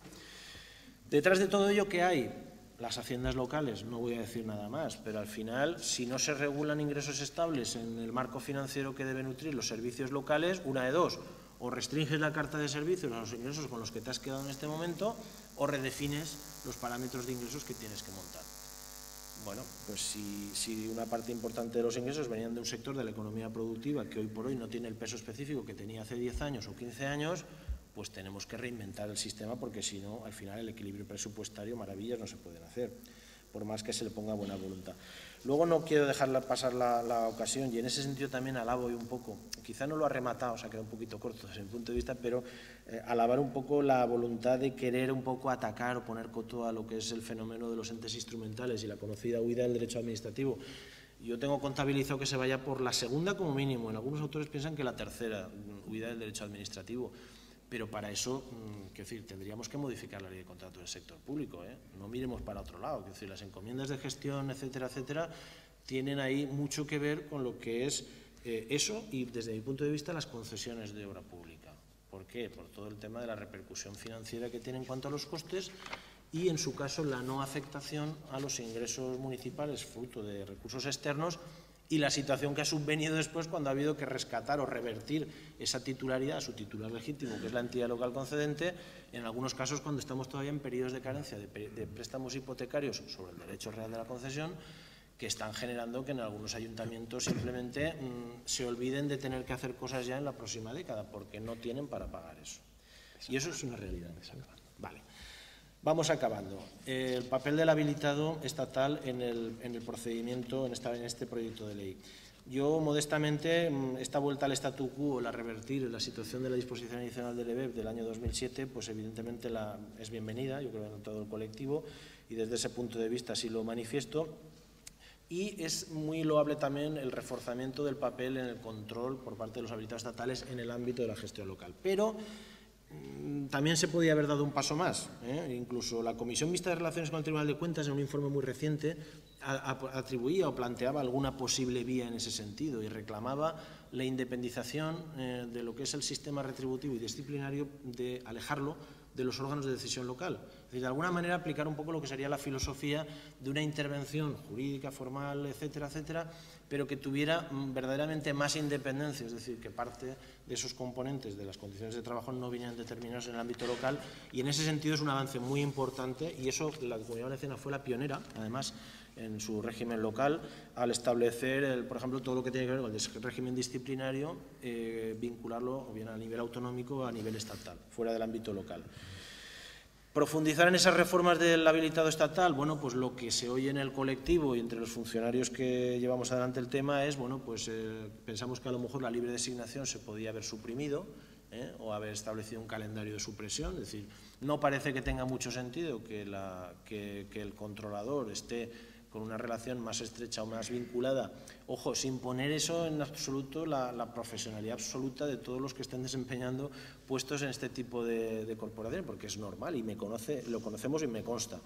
Detrás de todo ello, ¿qué hay? Las haciendas locales, no voy a decir nada más, pero al final, si no se regulan ingresos estables en el marco financiero que deben nutrir los servicios locales, una de dos: o restringes la carta de servicios a los ingresos con los que te has quedado en este momento, o redefines los parámetros de ingresos que tienes que montar. Bueno, pues si una parte importante de los ingresos venían de un sector de la economía productiva que hoy por hoy no tiene el peso específico que tenía hace 10 años o 15 años, pues tenemos que reinventar el sistema, porque si no, al final el equilibrio presupuestario, maravillas no se pueden hacer, por más que se le ponga buena voluntad. Luego no quiero dejar pasar la ocasión, y en ese sentido también alabo un poco, quizá no lo ha rematado, se ha quedado un poquito corto desde mi punto de vista, pero alabar un poco la voluntad de querer un poco atacar o poner coto a lo que es el fenómeno de los entes instrumentales y la conocida huida del derecho administrativo. Yo tengo contabilizado que se vaya por la segunda como mínimo, en algunos autores piensan que la tercera, huida del derecho administrativo. Pero para eso, quiero decir, tendríamos que modificar la ley de contratos del sector público, No miremos para otro lado. Quiero decir, las encomiendas de gestión, etcétera, etcétera, tienen ahí mucho que ver con lo que es eso y, desde mi punto de vista, las concesiones de obra pública. ¿Por qué? Por todo el tema de la repercusión financiera que tiene en cuanto a los costes y, en su caso, la no afectación a los ingresos municipales fruto de recursos externos, y la situación que ha subvenido después cuando ha habido que rescatar o revertir esa titularidad a su titular legítimo, que es la entidad local concedente, en algunos casos cuando estamos todavía en periodos de carencia de préstamos hipotecarios sobre el derecho real de la concesión, que están generando que en algunos ayuntamientos simplemente se olviden de tener que hacer cosas ya en la próxima década, porque no tienen para pagar eso. Y eso es una realidad. Vale. Vamos acabando. El papel del habilitado estatal en el procedimiento, en este proyecto de ley. Yo, modestamente, esta vuelta al statu quo, la revertir la situación de la disposición adicional del EBEP del año 2007, pues evidentemente es bienvenida, yo creo, en todo el colectivo, y desde ese punto de vista así lo manifiesto. Y es muy loable también el reforzamiento del papel en el control por parte de los habilitados estatales en el ámbito de la gestión local. Pero también se podía haber dado un paso más. Incluso la Comisión Mixta de Relaciones con el Tribunal de Cuentas, en un informe muy reciente, atribuía o planteaba alguna posible vía en ese sentido y reclamaba la independización de lo que es el sistema retributivo y disciplinario, de alejarlo de los órganos de decisión local. Es decir, de alguna manera aplicar un poco lo que sería la filosofía de una intervención jurídica, formal, etcétera, etcétera, pero que tuviera verdaderamente más independencia, es decir, que parte de esos componentes de las condiciones de trabajo no vinieran determinados en el ámbito local, y en ese sentido es un avance muy importante, y eso la Comunidad Valenciana fue la pionera, además, en su régimen local, al establecer, por ejemplo, todo lo que tiene que ver con el régimen disciplinario, vincularlo o bien a nivel autonómico o a nivel estatal, fuera del ámbito local. Profundizar en esas reformas del habilitado estatal, bueno, pues lo que se oye en el colectivo y entre los funcionarios que llevamos adelante el tema es, bueno, pues pensamos que a lo mejor la libre designación se podía haber suprimido o haber establecido un calendario de supresión. Es decir, no parece que tenga mucho sentido que el controlador esté con una relación más estrecha o más vinculada, ojo, sin poner eso en absoluto la profesionalidad absoluta de todos los que estén desempeñando puestos en este tipo de corporaciones, porque es normal y lo conocemos y me consta.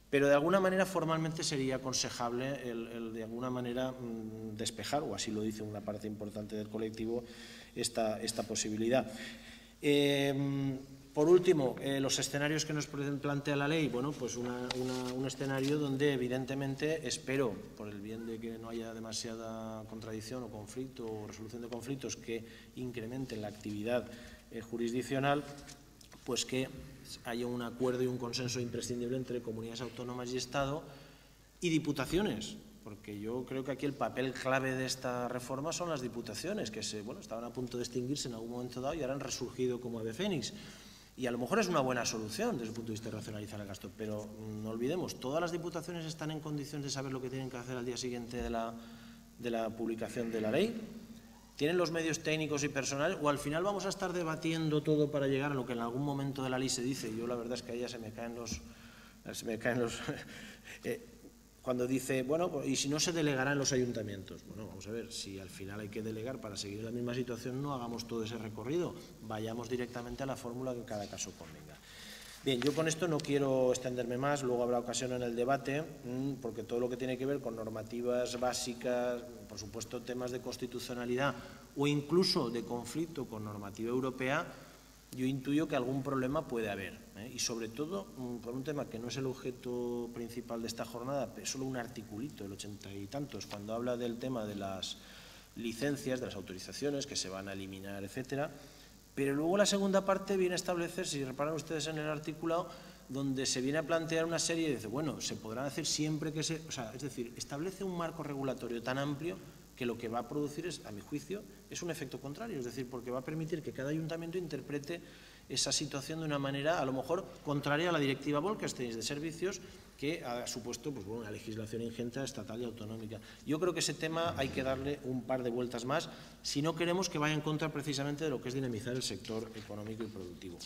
Pero de alguna manera formalmente sería aconsejable el de alguna manera despejar, o así lo dice una parte importante del colectivo, esta posibilidad. Por último, los escenarios que nos plantea la ley, bueno, pues un escenario donde evidentemente espero, por el bien de que no haya demasiada contradicción o conflicto o resolución de conflictos que incrementen la actividad jurisdiccional, pues que haya un acuerdo y un consenso imprescindible entre comunidades autónomas y Estado y diputaciones, porque yo creo que aquí el papel clave de esta reforma son las diputaciones, que estaban a punto de extinguirse en algún momento dado y ahora han resurgido como ave fénix. Y a lo mejor es una buena solución desde el punto de vista de racionalizar el gasto, pero no olvidemos, todas las diputaciones están en condiciones de saber lo que tienen que hacer al día siguiente de la publicación de la ley. ¿Tienen los medios técnicos y personales? ¿O al final vamos a estar debatiendo todo para llegar a lo que en algún momento de la ley se dice? Yo la verdad es que a ella se me caen los cuando dice, bueno, ¿y si no se delegará en los ayuntamientos? Bueno, vamos a ver, si al final hay que delegar para seguir la misma situación, no hagamos todo ese recorrido, vayamos directamente a la fórmula que en cada caso convenga. Bien, yo con esto no quiero extenderme más, luego habrá ocasión en el debate, porque todo lo que tiene que ver con normativas básicas, por supuesto temas de constitucionalidad o incluso de conflicto con normativa europea, yo intuyo que algún problema puede haber, y sobre todo por un tema que no es el objeto principal de esta jornada, es solo un articulito, el 80 y tantos, cuando habla del tema de las licencias, de las autorizaciones que se van a eliminar, etcétera. Pero luego la segunda parte viene a establecer, si reparan ustedes en el articulado, donde se viene a plantear una serie de, bueno, se podrán hacer siempre que se... O sea, es decir, establece un marco regulatorio tan amplio que lo que va a producir es, a mi juicio, es un efecto contrario. Es decir, porque va a permitir que cada ayuntamiento interprete esa situación de una manera, a lo mejor, contraria a la directiva Bolkestein de servicios, que ha supuesto pues, bueno, una legislación ingente estatal y autonómica. Yo creo que ese tema hay que darle un par de vueltas más si no queremos que vaya en contra precisamente de lo que es dinamizar el sector económico y productivo.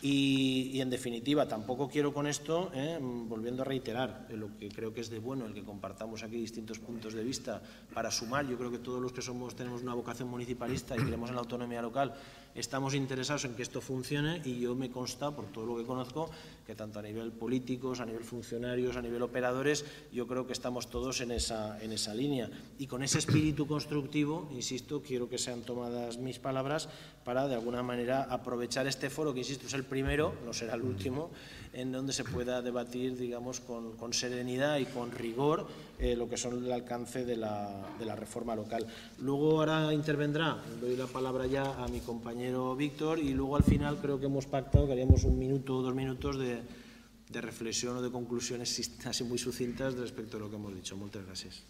Y en definitiva, tampoco quiero con esto, volviendo a reiterar lo que creo que es de bueno, el que compartamos aquí distintos puntos de vista para sumar. Yo creo que todos los que tenemos una vocación municipalista y creemos en la autonomía local, estamos interesados en que esto funcione y yo me consta, por todo lo que conozco, que tanto a nivel políticos, a nivel funcionarios, a nivel operadores, yo creo que estamos todos en esa línea. Y con ese espíritu constructivo, insisto, quiero que sean tomadas mis palabras para, de alguna manera, aprovechar este foro, que, insisto, es el primero, no será el último, en donde se pueda debatir, digamos, con serenidad y con rigor lo que son el alcance de la reforma local. Luego ahora intervendrá, doy la palabra ya a mi compañero Víctor, y luego al final creo que hemos pactado que haríamos 1 minuto o 2 minutos de reflexión o de conclusiones así muy sucintas respecto a lo que hemos dicho. Muchas gracias.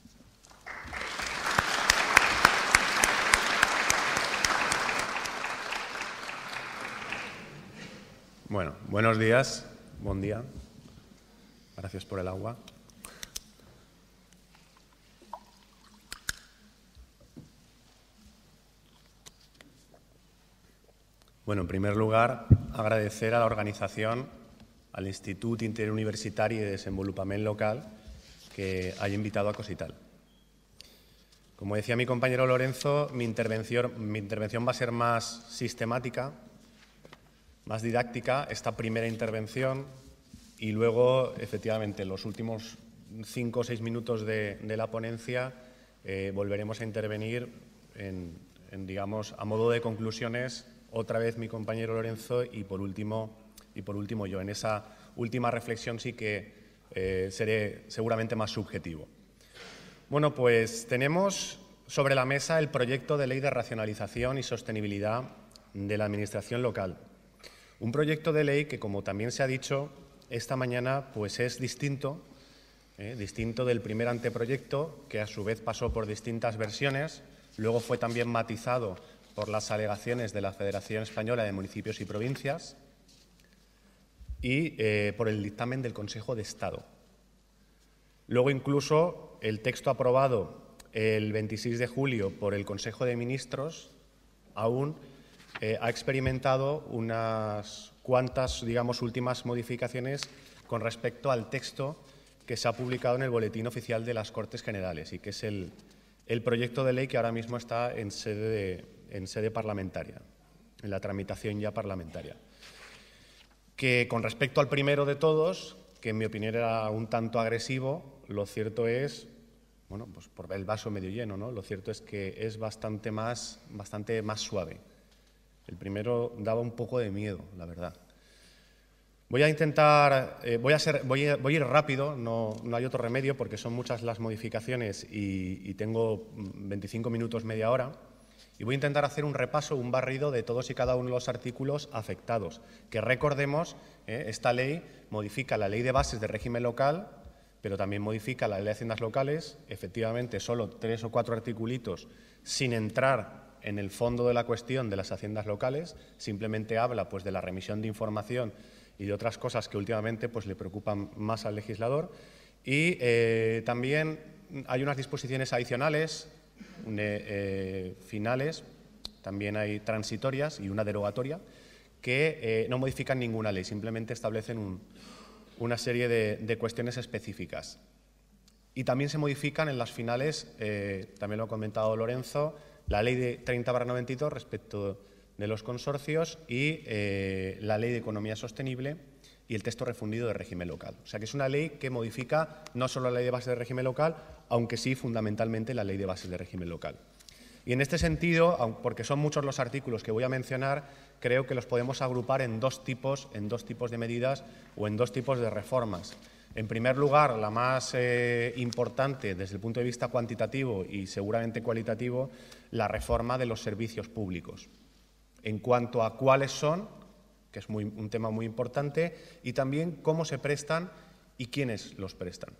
Bueno, buenos días, buen día. Gracias por el agua. Bueno, en primer lugar, agradecer a la organización, al Institut Interuniversitari de Desenvolupament Local, que haya invitado a Cosital. Como decía mi compañero Lorenzo, mi intervención va a ser más sistemática, más didáctica, esta primera intervención, y luego, efectivamente, los últimos 5 o 6 minutos de la ponencia volveremos a intervenir digamos, a modo de conclusiones, otra vez mi compañero Lorenzo y por último yo. En esa última reflexión sí que seré seguramente más subjetivo. Bueno, pues tenemos sobre la mesa el proyecto de ley de racionalización y sostenibilidad de la administración local. Un proyecto de ley que, como también se ha dicho esta mañana, pues es distinto del primer anteproyecto, que a su vez pasó por distintas versiones, luego fue también matizado por las alegaciones de la Federación Española de Municipios y Provincias y por el dictamen del Consejo de Estado. Luego, incluso, el texto aprobado el 26 de julio por el Consejo de Ministros aún ha experimentado unas cuantas, digamos, últimas modificaciones con respecto al texto que se ha publicado en el Boletín Oficial de las Cortes Generales y que es el proyecto de ley que ahora mismo está en sede parlamentaria, en la tramitación ya parlamentaria. Que con respecto al primero de todos, que en mi opinión era un tanto agresivo, lo cierto es, bueno, pues por el vaso medio lleno, ¿no? Lo cierto es que es bastante más suave. El primero daba un poco de miedo, la verdad. Voy a intentar, voy a ir rápido, no hay otro remedio porque son muchas las modificaciones y tengo 25 minutos, media hora. Y voy a intentar hacer un repaso, un barrido de todos y cada uno de los artículos afectados. Que recordemos, esta ley modifica la Ley de Bases de Régimen Local, pero también modifica la Ley de Haciendas Locales. Efectivamente, solo 3 o 4 articulitos sin entrar en el fondo de la cuestión de las haciendas locales, simplemente habla pues, de la remisión de información y de otras cosas que últimamente pues, le preocupan más al legislador. Y también hay unas disposiciones adicionales finales, también hay transitorias y una derogatoria, que no modifican ninguna ley, simplemente establecen una serie de cuestiones específicas. Y también se modifican en las finales, también lo ha comentado Lorenzo, la Ley de 30/92 respecto de los consorcios y la Ley de Economía Sostenible y el texto refundido de régimen local. O sea que es una ley que modifica no solo la Ley de Bases de Régimen Local, aunque sí fundamentalmente la Ley de Bases de Régimen Local. Y en este sentido, porque son muchos los artículos que voy a mencionar, creo que los podemos agrupar en dos tipos de medidas o en dos tipos de reformas. En primer lugar, la más importante desde el punto de vista cuantitativo y seguramente cualitativo, la reforma de los servicios públicos. En cuanto a cuáles son, que es un tema muy importante, y también cómo se prestan y quiénes los prestan.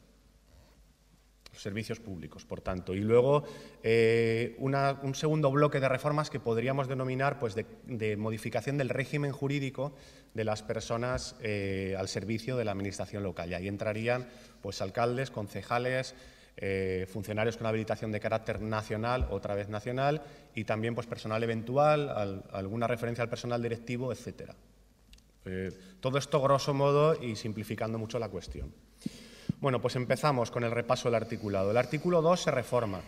Los servicios públicos, por tanto. Y luego un segundo bloque de reformas que podríamos denominar pues, de modificación del régimen jurídico de las personas al servicio de la Administración local. Y ahí entrarían pues, alcaldes, concejales, funcionarios con habilitación de carácter nacional, otra vez nacional, y también pues, personal eventual, alguna referencia al personal directivo, etcétera. Todo esto grosso modo y simplificando mucho la cuestión. Bueno, pues empezamos con el repaso del articulado. El artículo 2 se reforma.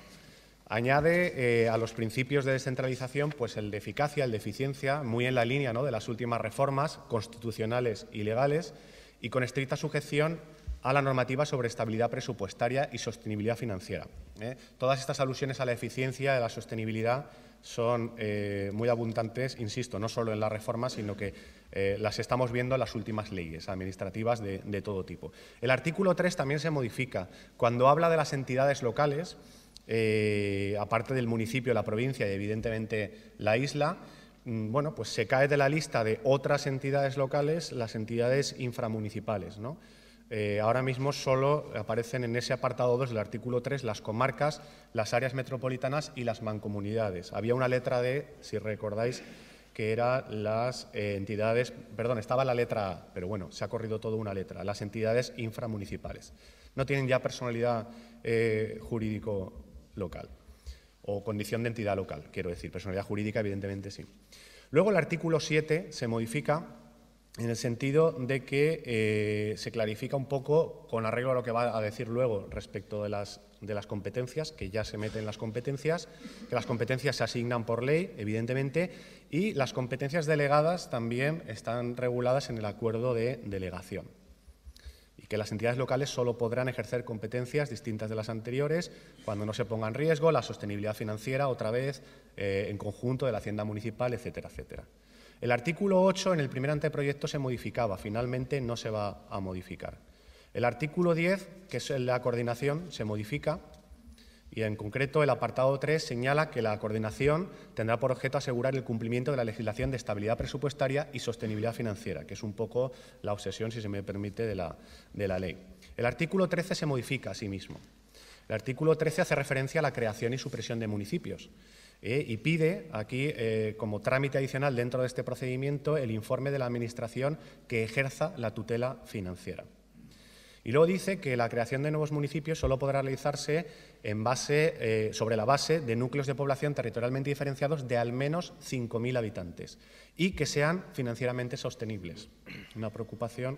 Añade a los principios de descentralización pues el de eficacia, el de eficiencia, muy en la línea, ¿no?, de las últimas reformas constitucionales y legales y con estricta sujeción a la normativa sobre estabilidad presupuestaria y sostenibilidad financiera. Todas estas alusiones a la eficiencia y a la sostenibilidad son muy abundantes, insisto, no solo en la reforma, sino que las estamos viendo en las últimas leyes administrativas de todo tipo. El artículo 3 también se modifica. Cuando habla de las entidades locales, aparte del municipio, la provincia y evidentemente la isla, bueno, pues se cae de la lista de otras entidades locales las entidades inframunicipales, ¿no? Ahora mismo solo aparecen en ese apartado 2 del artículo 3 las comarcas, las áreas metropolitanas y las mancomunidades. Había una letra D, si recordáis, que eran las entidades, perdón, estaba la letra A, pero bueno, se ha corrido todo una letra, las entidades inframunicipales. No tienen ya personalidad jurídico local o condición de entidad local, quiero decir, personalidad jurídica evidentemente sí. Luego el artículo 7 se modifica en el sentido de que se clarifica un poco, con arreglo a lo que va a decir luego respecto de las competencias, que ya se meten las competencias, que las competencias se asignan por ley, evidentemente, y las competencias delegadas también están reguladas en el acuerdo de delegación. Y que las entidades locales solo podrán ejercer competencias distintas de las anteriores cuando no se ponga en riesgo la sostenibilidad financiera, otra vez, en conjunto de la Hacienda Municipal, etcétera, etcétera. El artículo 8 en el primer anteproyecto se modificaba, finalmente no se va a modificar. El artículo 10, que es la coordinación, se modifica y en concreto el apartado 3 señala que la coordinación tendrá por objeto asegurar el cumplimiento de la legislación de estabilidad presupuestaria y sostenibilidad financiera, que es un poco la obsesión, si se me permite, de la ley. El artículo 13 se modifica a sí mismo. El artículo 13 hace referencia a la creación y supresión de municipios. Y pide aquí, como trámite adicional dentro de este procedimiento, el informe de la Administración que ejerza la tutela financiera. Y luego dice que la creación de nuevos municipios solo podrá realizarse sobre la base de núcleos de población territorialmente diferenciados de al menos 5.000 habitantes y que sean financieramente sostenibles. Una preocupación,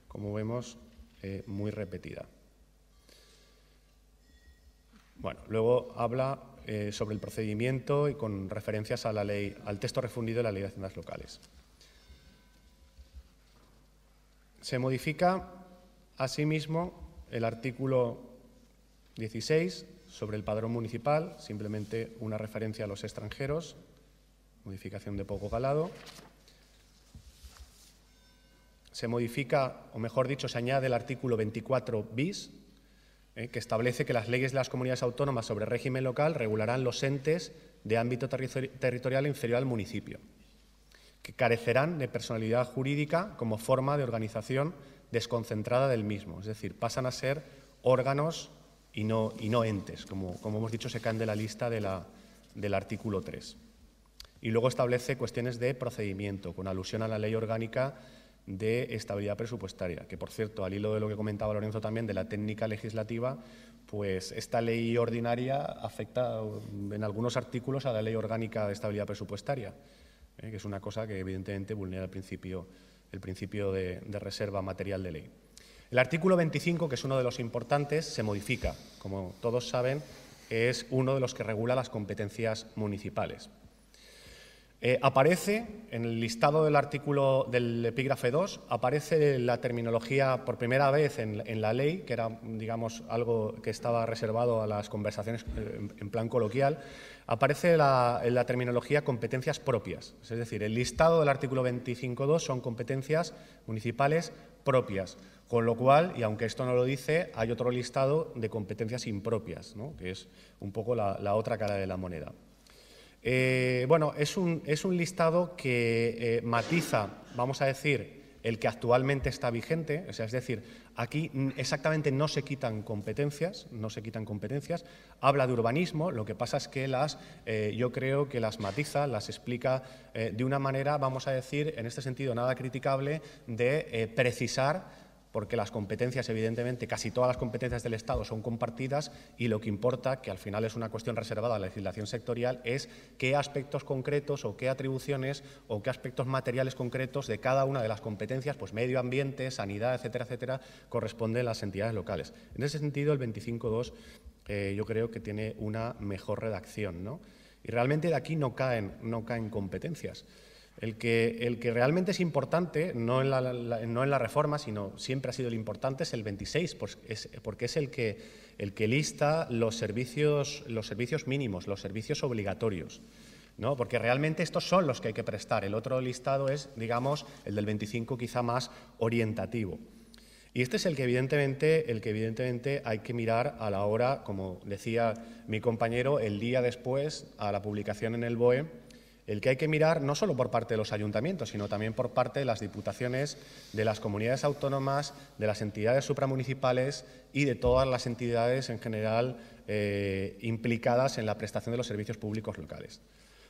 como vemos, muy repetida. Bueno, luego habla sobre el procedimiento y con referencias a la ley, al texto refundido de la Ley de Haciendas Locales. Se modifica, asimismo, el artículo 16 sobre el padrón municipal, simplemente una referencia a los extranjeros, modificación de poco calado. Se modifica, o mejor dicho, se añade el artículo 24 bis, que establece que las leyes de las comunidades autónomas sobre régimen local regularán los entes de ámbito territorial inferior al municipio, que carecerán de personalidad jurídica como forma de organización desconcentrada del mismo, es decir, pasan a ser órganos y no entes, como hemos dicho, se caen de la lista del artículo 3. Y luego establece cuestiones de procedimiento, con alusión a la Ley Orgánica de estabilidad presupuestaria, que, por cierto, al hilo de lo que comentaba Lorenzo también de la técnica legislativa, pues esta ley ordinaria afecta en algunos artículos a la ley orgánica de estabilidad presupuestaria, que es una cosa que evidentemente vulnera el principio de reserva material de ley. El artículo 25, que es uno de los importantes, se modifica. Como todos saben, es uno de los que regula las competencias municipales. Aparece en el listado del artículo del epígrafe 2, aparece la terminología por primera vez en la ley, que era, digamos, algo que estaba reservado a las conversaciones en plan coloquial, aparece la terminología competencias propias. Es decir, el listado del artículo 25.2 son competencias municipales propias, con lo cual, y aunque esto no lo dice, hay otro listado de competencias impropias, ¿no?, que es un poco la otra cara de la moneda. Bueno, es un listado que matiza, vamos a decir, el que actualmente está vigente, o sea, es decir, aquí exactamente no se quitan competencias, habla de urbanismo, lo que pasa es que yo creo que las matiza, las explica de una manera, vamos a decir, en este sentido nada criticable, de precisar, porque las competencias, evidentemente, casi todas las competencias del Estado son compartidas y lo que importa, que al final es una cuestión reservada a la legislación sectorial, es qué aspectos concretos o qué atribuciones o qué aspectos materiales concretos de cada una de las competencias, pues medio ambiente, sanidad, etcétera, etcétera, corresponden a las entidades locales. En ese sentido, el 25.2 yo creo que tiene una mejor redacción, ¿no? Y realmente de aquí no caen competencias. El que realmente es importante, no en la reforma, sino siempre ha sido el importante, es el 26, porque es el que lista los servicios mínimos, los servicios obligatorios, ¿no? Porque realmente estos son los que hay que prestar. El otro listado es, digamos, el del 25 quizá más orientativo. Y este es el que evidentemente hay que mirar a la hora, como decía mi compañero, el día después a la publicación en el BOE, el que hay que mirar no solo por parte de los ayuntamientos, sino también por parte de las diputaciones, de las comunidades autónomas, de las entidades supramunicipales y de todas las entidades en general implicadas en la prestación de los servicios públicos locales.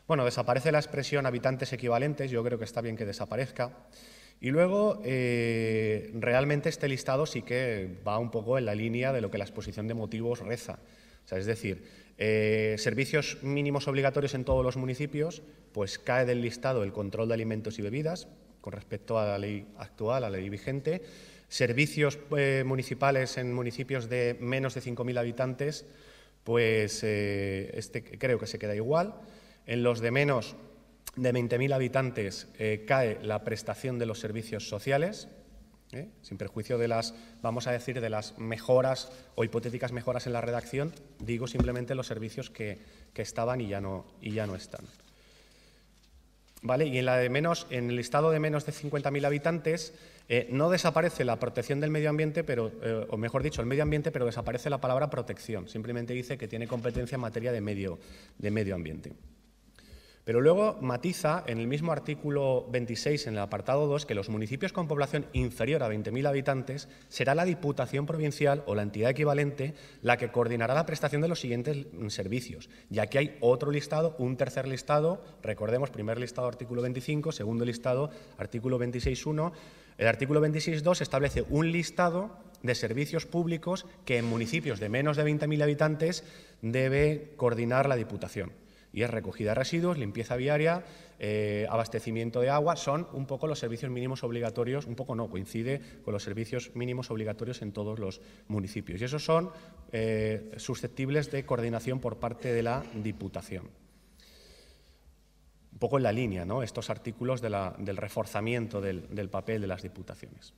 Bueno, desaparece la expresión habitantes equivalentes, yo creo que está bien que desaparezca. Y luego, realmente este listado sí que va un poco en la línea de lo que la exposición de motivos reza. O sea, es decir, servicios mínimos obligatorios en todos los municipios, pues cae del listado el control de alimentos y bebidas con respecto a la ley actual, a la ley vigente. Servicios municipales en municipios de menos de 5.000 habitantes, pues creo que se queda igual. En los de menos de 20.000 habitantes cae la prestación de los servicios sociales, sin perjuicio de las, vamos a decir, de las mejoras o hipotéticas mejoras en la redacción, digo simplemente los servicios que estaban y ya no están. ¿Vale? Y en el listado de menos de 50.000 habitantes no desaparece la protección del medio ambiente, o mejor dicho, el medio ambiente, pero desaparece la palabra protección. Simplemente dice que tiene competencia en materia de medio ambiente. Pero luego matiza en el mismo artículo 26, en el apartado 2, que los municipios con población inferior a 20.000 habitantes será la Diputación Provincial o la entidad equivalente la que coordinará la prestación de los siguientes servicios. Y aquí hay otro listado, un tercer listado, recordemos, primer listado artículo 25, segundo listado artículo 26.1. El artículo 26.2 establece un listado de servicios públicos que en municipios de menos de 20.000 habitantes debe coordinar la Diputación. Y es recogida de residuos, limpieza viaria, abastecimiento de agua, son un poco los servicios mínimos obligatorios, un poco no, coincide con los servicios mínimos obligatorios en todos los municipios. Y esos son susceptibles de coordinación por parte de la Diputación. Un poco en la línea, ¿no?, estos artículos del reforzamiento del papel de las diputaciones.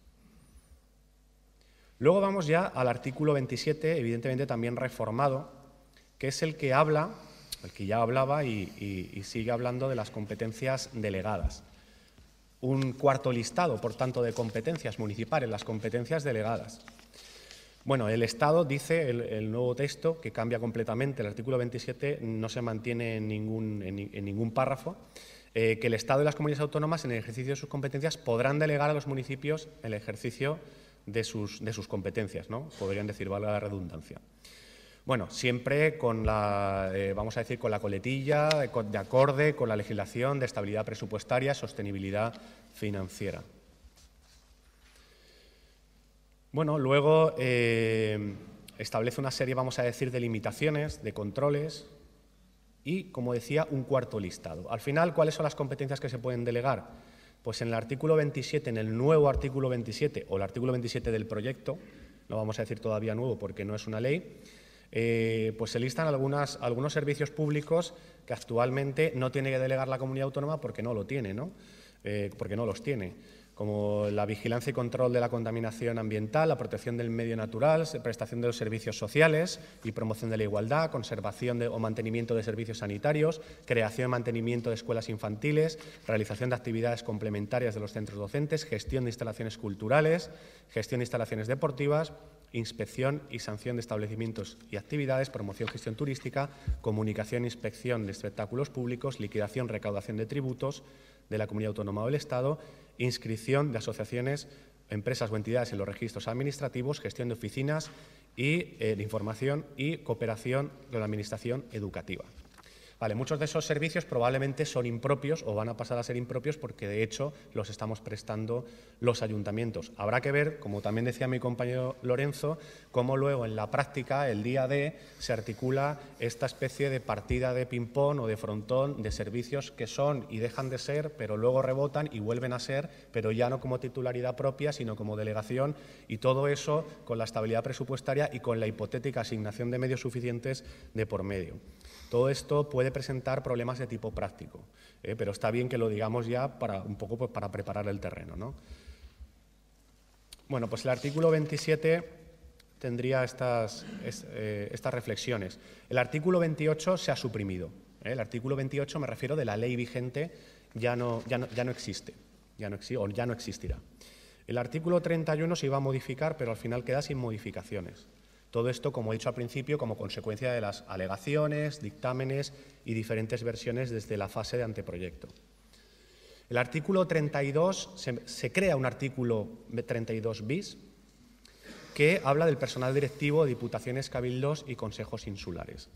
Luego vamos ya al artículo 27, evidentemente también reformado, que es el que ya hablaba y sigue hablando de las competencias delegadas. Un cuarto listado, por tanto, de competencias municipales, las competencias delegadas. Bueno, el Estado, dice el nuevo texto, que cambia completamente, el artículo 27 no se mantiene en ningún párrafo, que el Estado y las comunidades autónomas, en el ejercicio de sus competencias, podrán delegar a los municipios el ejercicio de sus competencias, ¿no? Podrían decir, valga la redundancia. Bueno, siempre con vamos a decir, con la coletilla, de acorde con la legislación de estabilidad presupuestaria, sostenibilidad financiera. Bueno, luego establece una serie, vamos a decir, de limitaciones, de controles y, como decía, un cuarto listado. Al final, ¿cuáles son las competencias que se pueden delegar? Pues en el artículo 27, en el nuevo artículo 27 o el artículo 27 del proyecto, no vamos a decir todavía nuevo porque no es una ley, pues se listan algunos servicios públicos que actualmente no tiene que delegar la comunidad autónoma porque no lo tiene, ¿no? Porque no los tiene, como la vigilancia y control de la contaminación ambiental, la protección del medio natural, prestación de los servicios sociales y promoción de la igualdad, conservación o mantenimiento de servicios sanitarios, creación y mantenimiento de escuelas infantiles, realización de actividades complementarias de los centros docentes, gestión de instalaciones culturales, gestión de instalaciones deportivas, inspección y sanción de establecimientos y actividades, promoción, gestión turística, comunicación e inspección de espectáculos públicos, liquidación, recaudación de tributos de la Comunidad Autónoma o del Estado, inscripción de asociaciones, empresas o entidades en los registros administrativos, gestión de oficinas y de información y cooperación de la Administración educativa. Vale, muchos de esos servicios probablemente son impropios o van a pasar a ser impropios porque, de hecho, los estamos prestando los ayuntamientos. Habrá que ver, como también decía mi compañero Lorenzo, cómo luego en la práctica, el día D, se articula esta especie de partida de ping-pong o de frontón de servicios que son y dejan de ser, pero luego rebotan y vuelven a ser, pero ya no como titularidad propia, sino como delegación, y todo eso con la estabilidad presupuestaria y con la hipotética asignación de medios suficientes de por medio. Todo esto puede presentar problemas de tipo práctico, pero está bien que lo digamos ya para un poco pues, para preparar el terreno, ¿no? Bueno, pues el artículo 27 tendría estas reflexiones. El artículo 28 se ha suprimido. El artículo 28, me refiero de la ley vigente, ya no existe, o ya no existirá. El artículo 31 se iba a modificar, pero al final queda sin modificaciones. Todo esto, como he dicho al principio, como consecuencia de las alegaciones, dictámenes y diferentes versiones desde la fase de anteproyecto. El artículo 32, se crea un artículo 32 bis que habla del personal directivo de diputaciones, cabildos y consejos insulares.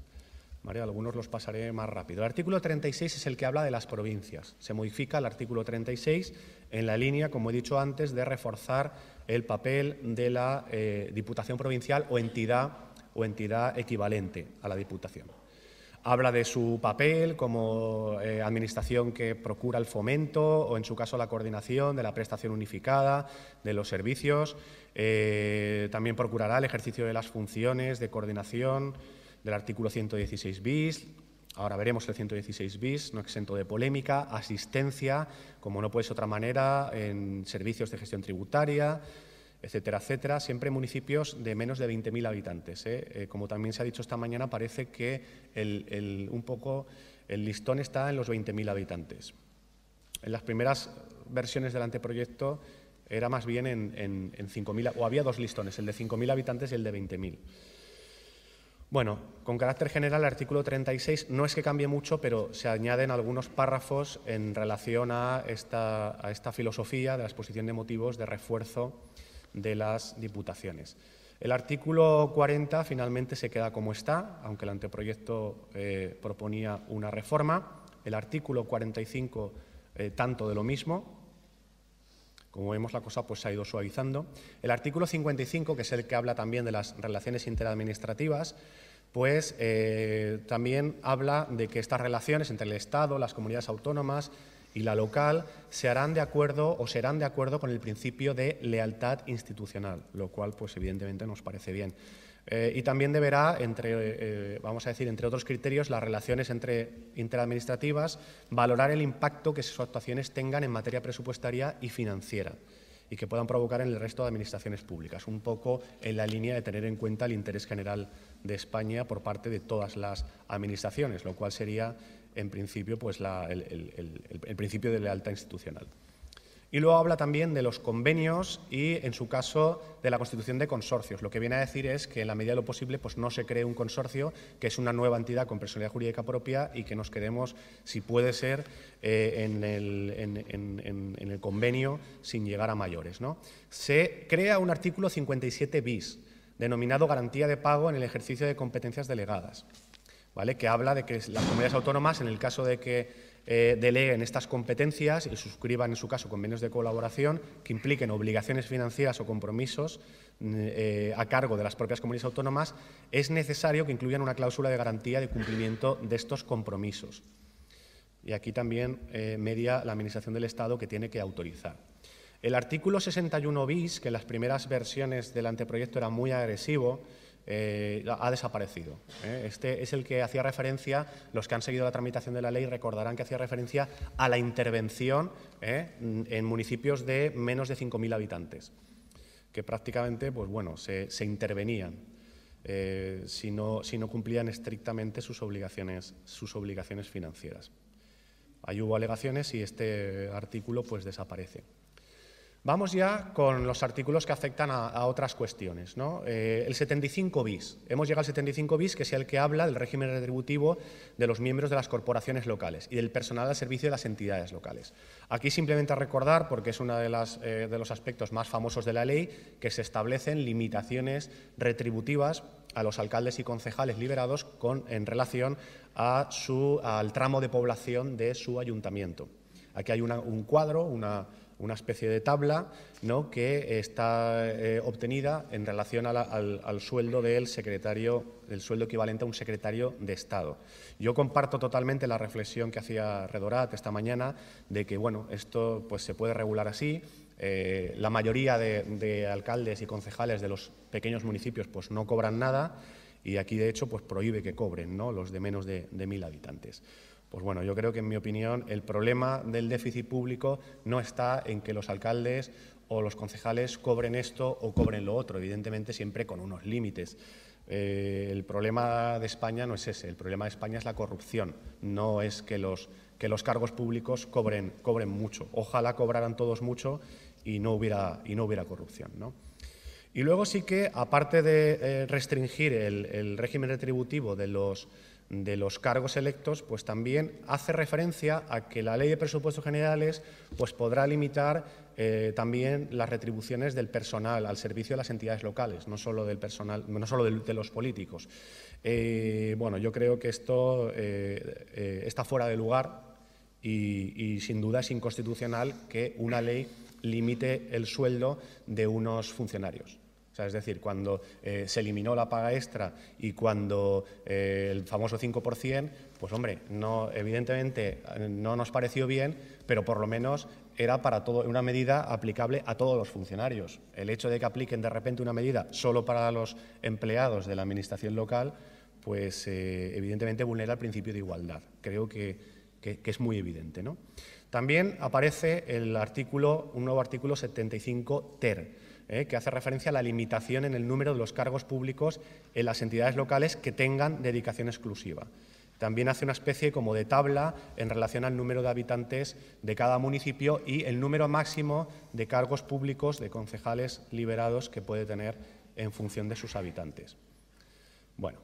¿Vale? Algunos los pasaré más rápido. El artículo 36 es el que habla de las provincias. Se modifica el artículo 36 en la línea, como he dicho antes, de reforzar el papel de la Diputación provincial o entidad equivalente a la Diputación. Habla de su papel como administración que procura el fomento o, en su caso, la coordinación de la prestación unificada de los servicios. También procurará el ejercicio de las funciones de coordinación del artículo 116 bis, ahora veremos el 116 bis, no exento de polémica, asistencia, como no puede ser otra manera, en servicios de gestión tributaria, etcétera, etcétera, siempre en municipios de menos de 20.000 habitantes. Como también se ha dicho esta mañana, parece que un poco el listón está en los 20.000 habitantes. En las primeras versiones del anteproyecto era más bien en 5.000, o había dos listones, el de 5.000 habitantes y el de 20.000. Bueno, con carácter general, el artículo 36 no es que cambie mucho, pero se añaden algunos párrafos en relación a esta filosofía de la exposición de motivos de refuerzo de las diputaciones. El artículo 40 finalmente se queda como está, aunque el anteproyecto proponía una reforma. El artículo 45 tanto de lo mismo. Como vemos, la cosa pues, se ha ido suavizando. El artículo 55, que es el que habla también de las relaciones interadministrativas, pues también habla de que estas relaciones entre el Estado, las comunidades autónomas y la local se harán de acuerdo o serán de acuerdo con el principio de lealtad institucional, lo cual, pues evidentemente, nos parece bien. Y también deberá, vamos a decir, entre otros criterios, las relaciones interadministrativas, valorar el impacto que sus actuaciones tengan en materia presupuestaria y financiera y que puedan provocar en el resto de administraciones públicas, un poco en la línea de tener en cuenta el interés general de España por parte de todas las administraciones, lo cual sería, en principio, pues el principio de lealtad institucional. Y luego habla también de los convenios y, en su caso, de la constitución de consorcios. Lo que viene a decir es que, en la medida de lo posible, pues no se cree un consorcio, que es una nueva entidad con personalidad jurídica propia, y que nos quedemos, si puede ser, en el convenio sin llegar a mayores, ¿no? Se crea un artículo 57 bis, denominado garantía de pago en el ejercicio de competencias delegadas, ¿vale? Que habla de que las comunidades autónomas, en el caso de que deleguen estas competencias y suscriban, en su caso, convenios de colaboración que impliquen obligaciones financieras o compromisos a cargo de las propias comunidades autónomas, es necesario que incluyan una cláusula de garantía de cumplimiento de estos compromisos. Y aquí también media la Administración del Estado, que tiene que autorizar. El artículo 61 bis, que en las primeras versiones del anteproyecto era muy agresivo, ha desaparecido. Este es el que hacía referencia, los que han seguido la tramitación de la ley recordarán que hacía referencia a la intervención en municipios de menos de 5.000 habitantes, que prácticamente pues bueno, se intervenían si no cumplían estrictamente sus obligaciones financieras. Ahí hubo alegaciones y este artículo pues desaparece. Vamos ya con los artículos que afectan a otras cuestiones, ¿no? El 75 bis. Hemos llegado al 75 bis, que es el que habla del régimen retributivo de los miembros de las corporaciones locales y del personal al servicio de las entidades locales. Aquí simplemente recordar, porque es uno de los aspectos más famosos de la ley, que se establecen limitaciones retributivas a los alcaldes y concejales liberados en relación al tramo de población de su ayuntamiento. Aquí hay un cuadro, una especie de tabla, ¿no?, que está obtenida en relación al sueldo del secretario, el sueldo equivalente a un secretario de Estado. Yo comparto totalmente la reflexión que hacía Redorat esta mañana de que bueno, esto pues, se puede regular así. La mayoría de alcaldes y concejales de los pequeños municipios pues, no cobran nada y aquí, de hecho, pues, prohíbe que cobren, ¿no?, los de menos de 1.000 habitantes. Pues bueno, yo creo que, en mi opinión, el problema del déficit público no está en que los alcaldes o los concejales cobren esto o cobren lo otro, evidentemente siempre con unos límites. El problema de España no es ese, el problema de España es la corrupción, no es que los cargos públicos cobren mucho. Ojalá cobraran todos mucho y no hubiera corrupción, ¿no? Y luego sí que, aparte de restringir el régimen retributivo de los cargos electos, pues también hace referencia a que la Ley de Presupuestos Generales pues podrá limitar también las retribuciones del personal al servicio de las entidades locales, no solo del personal, no solo de los políticos. Bueno, yo creo que esto está fuera de lugar y sin duda es inconstitucional que una ley limite el sueldo de unos funcionarios. O sea, es decir, cuando se eliminó la paga extra y cuando el famoso 5%, pues hombre, evidentemente no nos pareció bien, pero por lo menos era una medida aplicable a todos los funcionarios. El hecho de que apliquen de repente una medida solo para los empleados de la administración local, pues evidentemente vulnera el principio de igualdad. Creo que es muy evidente, ¿no? También aparece un nuevo artículo 75 ter, que hace referencia a la limitación en el número de los cargos públicos en las entidades locales que tengan dedicación exclusiva. También hace una especie como de tabla en relación al número de habitantes de cada municipio y el número máximo de cargos públicos de concejales liberados que puede tener en función de sus habitantes. Bueno,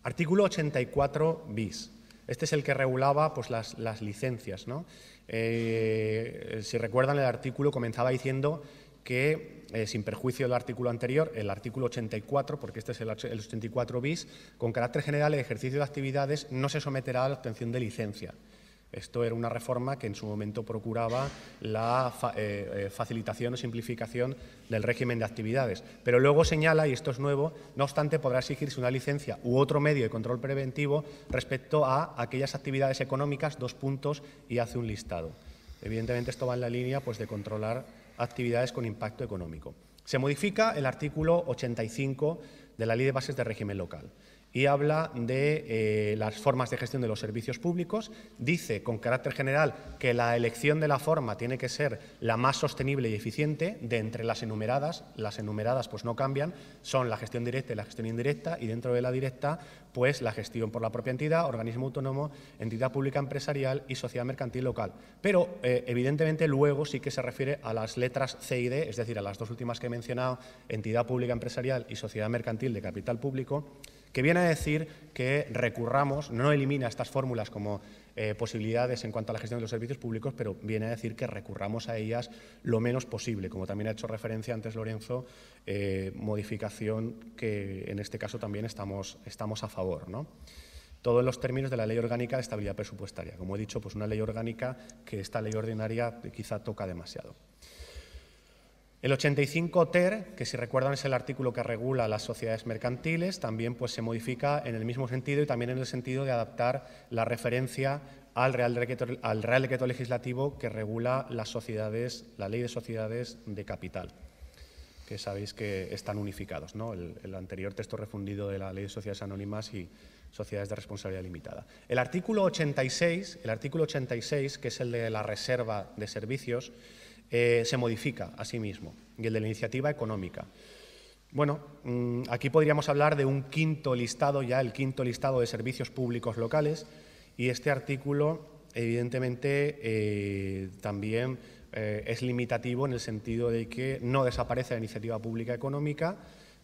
artículo 84 bis. Este es el que regulaba pues, las licencias, ¿no? Si recuerdan, el artículo comenzaba diciendo que, sin perjuicio del artículo anterior, el artículo 84, porque este es el 84 bis, con carácter general, el ejercicio de actividades no se someterá a la obtención de licencia. Esto era una reforma que en su momento procuraba la facilitación o simplificación del régimen de actividades. Pero luego señala, y esto es nuevo, no obstante podrá exigirse una licencia u otro medio de control preventivo respecto a aquellas actividades económicas, y hace un listado. Evidentemente esto va en la línea pues, de controlar actividades con impacto económico. Se modifica el artículo 85 de la Ley de Bases de Régimen Local y habla de las formas de gestión de los servicios públicos. Dice, con carácter general, que la elección de la forma tiene que ser la más sostenible y eficiente. De entre las enumeradas pues no cambian, son la gestión directa y la gestión indirecta, y dentro de la directa, pues la gestión por la propia entidad, organismo autónomo, entidad pública empresarial y sociedad mercantil local. Pero, evidentemente, luego sí que se refiere a las letras C y D, es decir, a las dos últimas que he mencionado, entidad pública empresarial y sociedad mercantil de capital público, que viene a decir que recurramos, no elimina estas fórmulas como posibilidades en cuanto a la gestión de los servicios públicos, pero viene a decir que recurramos a ellas lo menos posible, como también ha hecho referencia antes Lorenzo, modificación que en este caso también estamos a favor, ¿no? todo en los términos de la Ley Orgánica de Estabilidad Presupuestaria. Como he dicho, pues una ley orgánica que esta ley ordinaria quizá toca demasiado. El 85 ter, que si recuerdan es el artículo que regula las sociedades mercantiles, también pues, se modifica en el mismo sentido y también en el sentido de adaptar la referencia al Real Decreto Legislativo que regula las sociedades, la Ley de Sociedades de Capital, que sabéis que están unificados, ¿no? El anterior texto refundido de la Ley de Sociedades Anónimas y Sociedades de Responsabilidad Limitada. El artículo 86, que es el de la reserva de servicios, se modifica a sí mismo, y el de la iniciativa económica. Bueno, aquí podríamos hablar de un quinto listado, ya el quinto listado de servicios públicos locales, y este artículo, evidentemente, también es limitativo en el sentido de que no desaparece la iniciativa pública económica,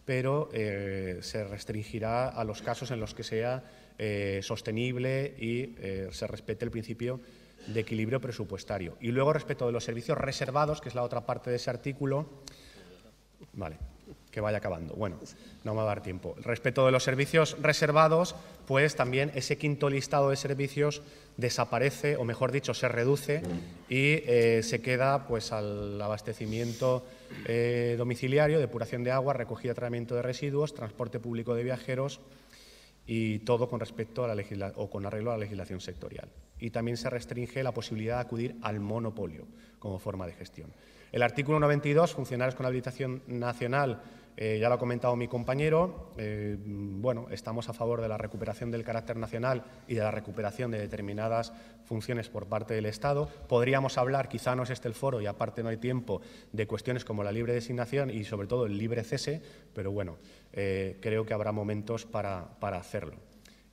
pero se restringirá a los casos en los que sea sostenible y se respete el principio de equilibrio presupuestario. Y luego, respecto de los servicios reservados, que es la otra parte de ese artículo, vale, que vaya acabando. Bueno, no me va a dar tiempo. Respecto de los servicios reservados, pues también ese quinto listado de servicios desaparece, o mejor dicho, se reduce y se queda pues al abastecimiento domiciliario, depuración de agua, recogida, tratamiento de residuos, transporte público de viajeros y todo con respecto a la con arreglo a la legislación sectorial. Y también se restringe la posibilidad de acudir al monopolio como forma de gestión. El artículo 92, funcionarios con habilitación nacional, ya lo ha comentado mi compañero. Bueno, estamos a favor de la recuperación del carácter nacional y de la recuperación de determinadas funciones por parte del Estado. Podríamos hablar, quizá no es este el foro y aparte no hay tiempo, de cuestiones como la libre designación y sobre todo el libre cese, pero bueno, creo que habrá momentos para hacerlo.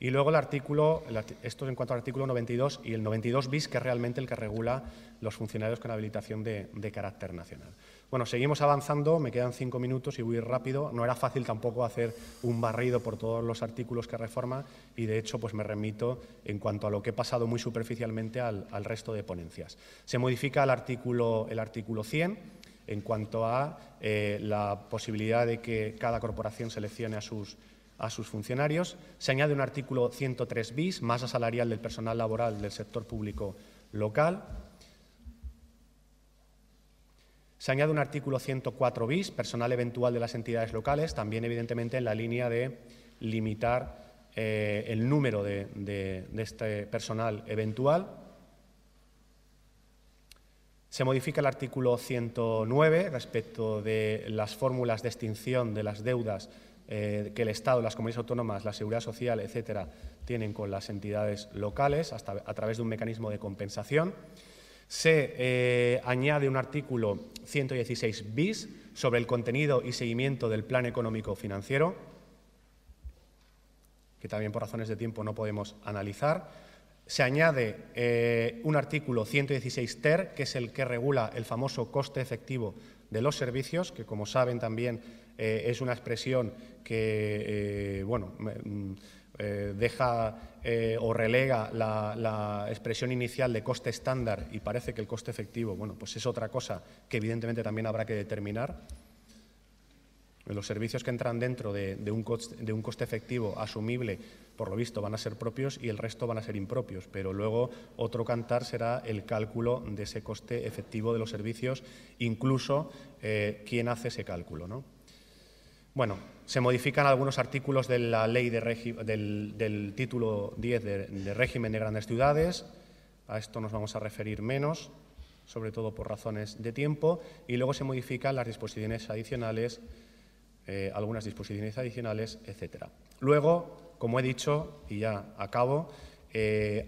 Y luego el artículo, esto en cuanto al artículo 92 y el 92 bis, que es realmente el que regula los funcionarios con habilitación de carácter nacional. Bueno, seguimos avanzando, me quedan 5 minutos y voy rápido. No era fácil tampoco hacer un barrido por todos los artículos que reforma y, de hecho, pues me remito en cuanto a lo que he pasado muy superficialmente al resto de ponencias. Se modifica el artículo 100 en cuanto a la posibilidad de que cada corporación seleccione a sus funcionarios. Se añade un artículo 103 bis, masa salarial del personal laboral del sector público local. Se añade un artículo 104 bis, personal eventual de las entidades locales, también evidentemente en la línea de limitar el número de este personal eventual. Se modifica el artículo 109 respecto de las fórmulas de extinción de las deudas que el Estado, las comunidades autónomas, la Seguridad Social, etcétera, tienen con las entidades locales a través de un mecanismo de compensación. Se añade un artículo 116 bis sobre el contenido y seguimiento del Plan Económico Financiero, que también por razones de tiempo no podemos analizar. Se añade un artículo 116 ter, que es el que regula el famoso coste efectivo de los servicios, que como saben también es una expresión que bueno, deja o relega la expresión inicial de coste estándar y parece que el coste efectivo, bueno, pues es otra cosa que evidentemente también habrá que determinar. Los servicios que entran dentro de un coste efectivo asumible, por lo visto, van a ser propios y el resto van a ser impropios, pero luego otro cantar será el cálculo de ese coste efectivo de los servicios, incluso quién hace ese cálculo, ¿no? Bueno, se modifican algunos artículos de la ley del título 10 de régimen de grandes ciudades. A esto nos vamos a referir menos, sobre todo por razones de tiempo, y luego se modifican las disposiciones adicionales, algunas disposiciones adicionales, etcétera. Luego, como he dicho, y ya acabo,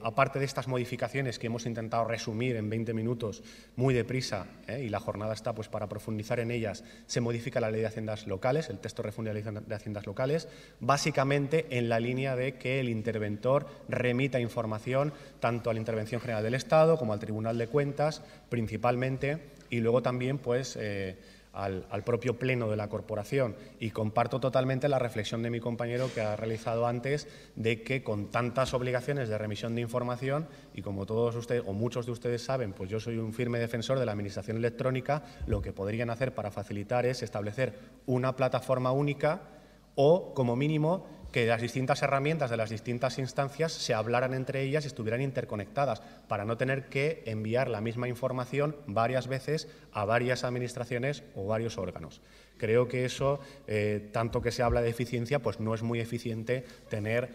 aparte de estas modificaciones que hemos intentado resumir en 20 minutos muy deprisa, y la jornada está pues para profundizar en ellas, se modifica la Ley de Haciendas Locales, el texto refundido de la Ley de Haciendas Locales, básicamente en la línea de que el interventor remita información tanto a la Intervención General del Estado como al Tribunal de Cuentas, principalmente, y luego también pues al propio pleno de la corporación. Y comparto totalmente la reflexión de mi compañero que ha realizado antes de que con tantas obligaciones de remisión de información, y como todos ustedes o muchos de ustedes saben, pues yo soy un firme defensor de la administración electrónica, lo que podrían hacer para facilitar es establecer una plataforma única o, como mínimo, que las distintas herramientas de las distintas instancias se hablaran entre ellas y estuvieran interconectadas, para no tener que enviar la misma información varias veces a varias administraciones o varios órganos. Creo que eso, tanto que se habla de eficiencia, pues no es muy eficiente tener,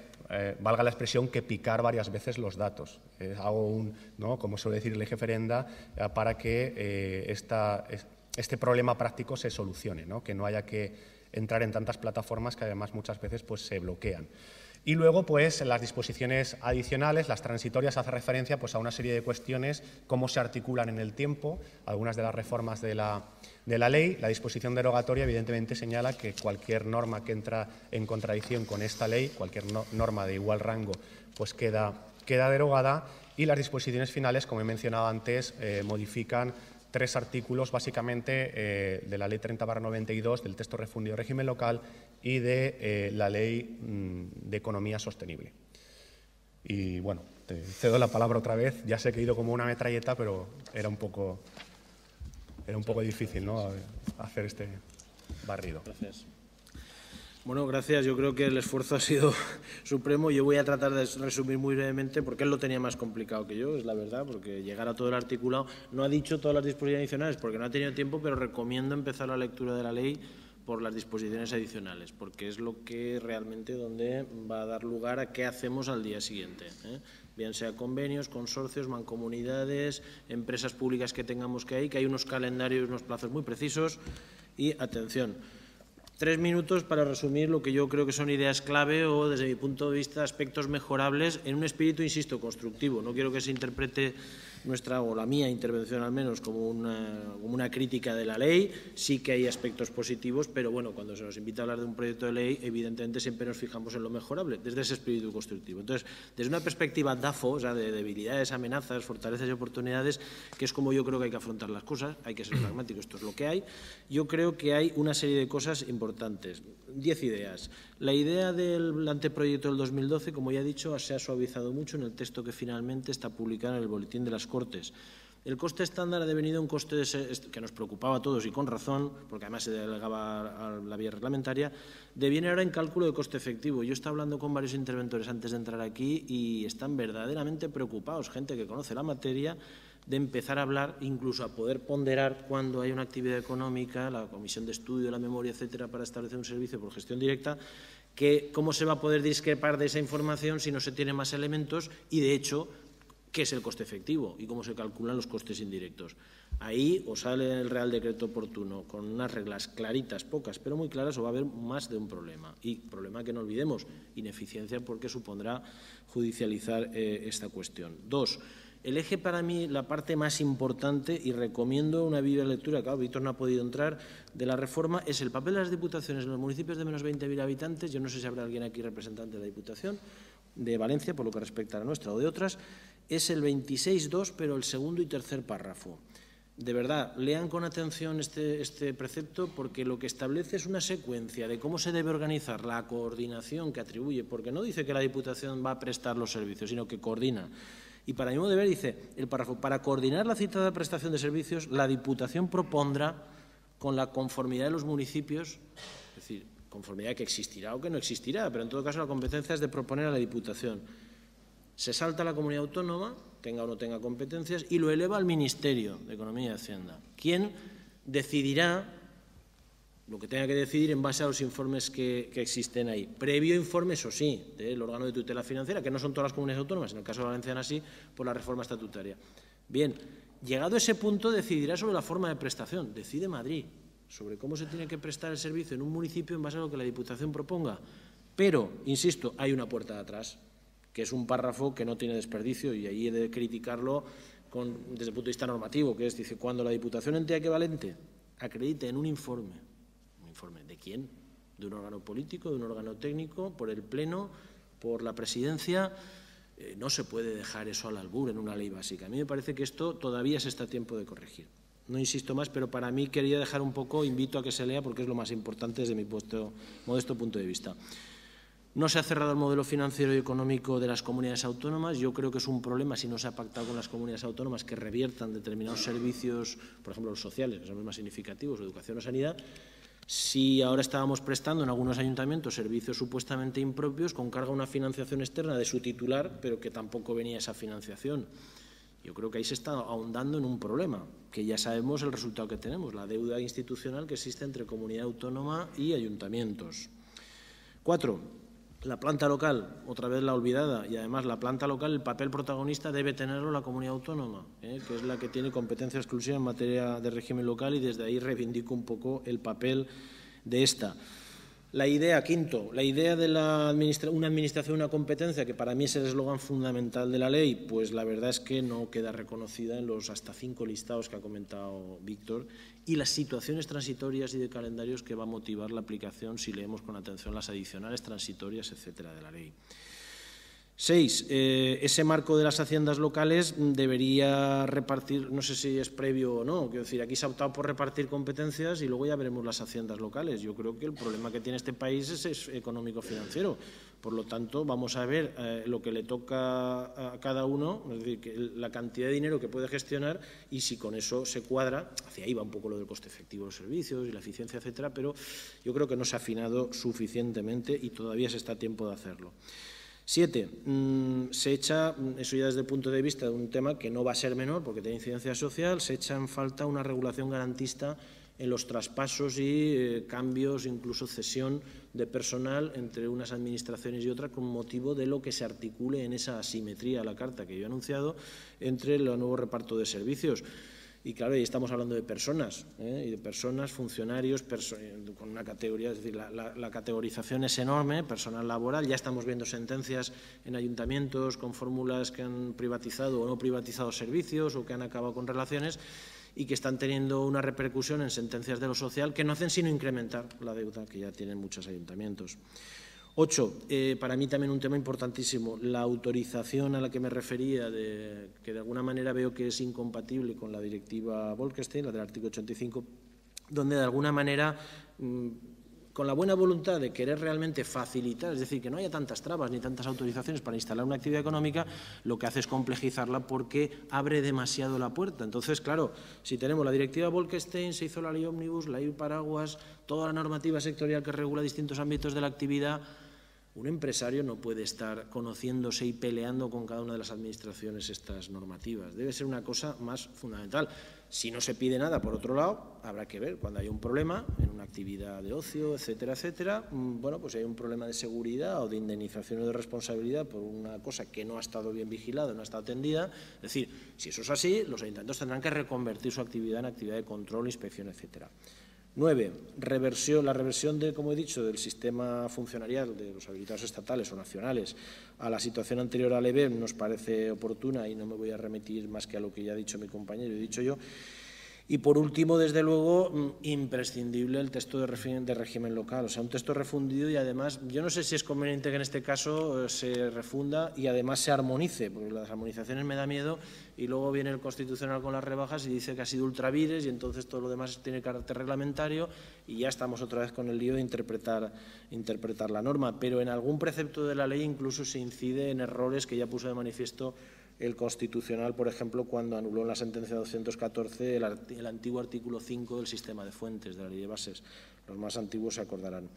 valga la expresión, que picar varias veces los datos. Hago ¿no?, como suele decir el eje Ferenda, para que este problema práctico se solucione, ¿no?, que no haya que entrar en tantas plataformas que además muchas veces pues, se bloquean. Y luego, pues, en las disposiciones adicionales, las transitorias, hace referencia pues, a una serie de cuestiones, cómo se articulan en el tiempo, algunas de las reformas de la ley. La disposición derogatoria, evidentemente, señala que cualquier norma que entra en contradicción con esta ley, cualquier norma de igual rango, pues queda derogada. Y las disposiciones finales, como he mencionado antes, modifican 3 artículos, básicamente, de la Ley 30/92, del texto refundido de régimen local y de la Ley de Economía Sostenible. Y, bueno, te cedo la palabra otra vez. Ya sé que he ido como una metralleta, pero era un poco difícil, ¿no?, hacer este barrido. Gracias. Bueno, gracias. Yo creo que el esfuerzo ha sido supremo. Yo voy a tratar de resumir muy brevemente, porque él lo tenía más complicado que yo, es la verdad, porque llegar a todo el articulado. No ha dicho todas las disposiciones adicionales porque no ha tenido tiempo, pero recomiendo empezar la lectura de la ley por las disposiciones adicionales, porque es lo que realmente donde va a dar lugar a qué hacemos al día siguiente, bien sea convenios, consorcios, mancomunidades, empresas públicas que tengamos que hay unos calendarios, unos plazos muy precisos. Y, atención, 3 minutos para resumir lo que yo creo que son ideas clave o, desde mi punto de vista, aspectos mejorables en un espíritu, insisto, constructivo. No quiero que se interprete nuestra, o la mía intervención al menos, como una crítica de la ley. Sí que hay aspectos positivos, pero bueno, cuando se nos invita a hablar de un proyecto de ley, evidentemente siempre nos fijamos en lo mejorable, desde ese espíritu constructivo. Entonces, desde una perspectiva DAFO, o sea, de debilidades, amenazas, fortalezas y oportunidades, que es como yo creo que hay que afrontar las cosas, hay que ser pragmático, esto es lo que hay. Yo creo que hay una serie de cosas importantes. 10 ideas. La idea del anteproyecto del 2012, como ya he dicho, se ha suavizado mucho en el texto que finalmente está publicado en el Boletín de las Cortes. El coste estándar ha devenido un coste que nos preocupaba a todos y con razón, porque además se delegaba a la vía reglamentaria, deviene ahora en cálculo de coste efectivo. Yo estaba hablando con varios interventores antes de entrar aquí y están verdaderamente preocupados, gente que conoce la materia, de empezar a hablar, incluso a poder ponderar cuando hay una actividad económica, la comisión de estudio, la memoria, etcétera, para establecer un servicio por gestión directa, que cómo se va a poder discrepar de esa información si no se tienen más elementos y, de hecho, qué es el coste efectivo y cómo se calculan los costes indirectos. Ahí o sale el Real Decreto oportuno con unas reglas claritas, pocas, pero muy claras, o va a haber más de un problema. Y problema que no olvidemos, ineficiencia, porque supondrá judicializar esta cuestión. 2. El eje, para mí, la parte más importante, y recomiendo una viva lectura, claro, Víctor no ha podido entrar, de la reforma, es el papel de las diputaciones en los municipios de menos 20.000 habitantes. Yo no sé si habrá alguien aquí representante de la Diputación de Valencia, por lo que respecta a la nuestra o de otras. Es el 26.2, pero el segundo y tercer párrafo. De verdad, lean con atención este precepto, porque lo que establece es una secuencia de cómo se debe organizar la coordinación que atribuye, porque no dice que la Diputación va a prestar los servicios, sino que coordina. Y para mi modo de ver, dice el párrafo, para coordinar la citada prestación de servicios, la Diputación propondrá, con la conformidad de los municipios, es decir, conformidad que existirá o que no existirá, pero en todo caso la competencia es de proponer a la Diputación. Se salta a la comunidad autónoma, tenga o no tenga competencias, y lo eleva al Ministerio de Economía y Hacienda, quien decidirá lo que tenga que decidir en base a los informes que existen ahí. Previo informe, eso sí, del órgano de tutela financiera, que no son todas las comunidades autónomas, en el caso de Valenciana sí, por la reforma estatutaria. Bien, llegado a ese punto, decidirá sobre la forma de prestación. Decide Madrid sobre cómo se tiene que prestar el servicio en un municipio en base a lo que la Diputación proponga. Pero, insisto, hay una puerta de atrás, que es un párrafo que no tiene desperdicio, y ahí he de criticarlo desde el punto de vista normativo, que es, dice, cuando la Diputación entidad equivalente acredite en un informe. ¿Informe de quién? ¿De un órgano político, de un órgano técnico, por el Pleno, por la Presidencia? No se puede dejar eso al albur en una ley básica. A mí me parece que esto todavía se está a tiempo de corregir. No insisto más, pero para mí quería dejar un poco, invito a que se lea porque es lo más importante desde mi modesto punto de vista. No se ha cerrado el modelo financiero y económico de las comunidades autónomas. Yo creo que es un problema si no se ha pactado con las comunidades autónomas que reviertan determinados servicios, por ejemplo los sociales, que son los más significativos, educación o sanidad. Si ahora estábamos prestando en algunos ayuntamientos servicios supuestamente impropios con carga a una financiación externa de su titular, pero que tampoco venía esa financiación. Yo creo que ahí se está ahondando en un problema, que ya sabemos el resultado que tenemos, la deuda institucional que existe entre comunidad autónoma y ayuntamientos. 4. La planta local, otra vez la olvidada, y además la planta local, el papel protagonista debe tenerlo la comunidad autónoma, que es la que tiene competencia exclusiva en materia de régimen local, y desde ahí reivindico un poco el papel de esta. La idea, quinto, la idea de una administración, una competencia, que para mí es el eslogan fundamental de la ley, pues la verdad es que no queda reconocida en los hasta 5 listados que ha comentado Víctor, y las situaciones transitorias y de calendarios que va a motivar la aplicación si leemos con atención las adicionales transitorias, etcétera, de la ley. 6. Ese marco de las haciendas locales debería repartir, no sé si es previo o no, quiero decir, aquí se ha optado por repartir competencias y luego ya veremos las haciendas locales. Yo creo que el problema que tiene este país es económico-financiero. Por lo tanto, vamos a ver lo que le toca a cada uno, es decir, la cantidad de dinero que puede gestionar y si con eso se cuadra, hacia ahí va un poco lo del coste efectivo de los servicios y la eficiencia, etcétera, pero yo creo que no se ha afinado suficientemente y todavía se está a tiempo de hacerlo. 7. Se echa, eso ya desde el punto de vista de un tema que no va a ser menor porque tiene incidencia social, se echa en falta una regulación garantista en los traspasos y cambios, incluso cesión de personal entre unas administraciones y otras con motivo de lo que se articule en esa asimetría a la carta que yo he anunciado entre el nuevo reparto de servicios. Y claro, ahí estamos hablando de personas, y de personas, funcionarios, con una categoría, es decir, la categorización es enorme, personal laboral, ya estamos viendo sentencias en ayuntamientos con fórmulas que han privatizado o no privatizado servicios o que han acabado con relaciones y que están teniendo una repercusión en sentencias de lo social que no hacen sino incrementar la deuda que ya tienen muchos ayuntamientos. 8. Para mí también un tema importantísimo, la autorización a la que me refería, que de alguna manera veo que es incompatible con la directiva Bolkestein, la del artículo 85, donde de alguna manera, con la buena voluntad de querer realmente facilitar, es decir, que no haya tantas trabas ni tantas autorizaciones para instalar una actividad económica, lo que hace es complejizarla porque abre demasiado la puerta. Entonces, claro, si tenemos la directiva Bolkestein, se hizo la ley Ómnibus, la ley Paraguas, toda la normativa sectorial que regula distintos ámbitos de la actividad, un empresario no puede estar conociéndose y peleando con cada una de las administraciones estas normativas. Debe ser una cosa más fundamental. Si no se pide nada, por otro lado, habrá que ver cuando hay un problema en una actividad de ocio, etcétera, etcétera. Bueno, pues si hay un problema de seguridad o de indemnización o de responsabilidad por una cosa que no ha estado bien vigilada, no ha estado atendida. Es decir, si eso es así, los ayuntamientos tendrán que reconvertir su actividad en actividad de control, inspección, etcétera. 9. La reversión, como he dicho, del sistema funcionarial de los habilitados estatales o nacionales a la situación anterior al EBEM nos parece oportuna y no me voy a remitir más que a lo que ya ha dicho mi compañero y he dicho yo. Y, por último, desde luego, imprescindible el texto de régimen local, o sea, un texto refundido y, además, yo no sé si es conveniente que en este caso se refunda y, además, se armonice, porque las armonizaciones me da miedo y luego viene el Constitucional con las rebajas y dice que ha sido ultravires y entonces todo lo demás tiene carácter reglamentario y ya estamos otra vez con el lío de interpretar la norma. Pero en algún precepto de la ley incluso se incide en errores que ya puso de manifiesto el Constitucional, por ejemplo, cuando anuló en la sentencia 214 el antiguo artículo 5 del sistema de fuentes de la Ley de Bases. Los más antiguos se acordarán.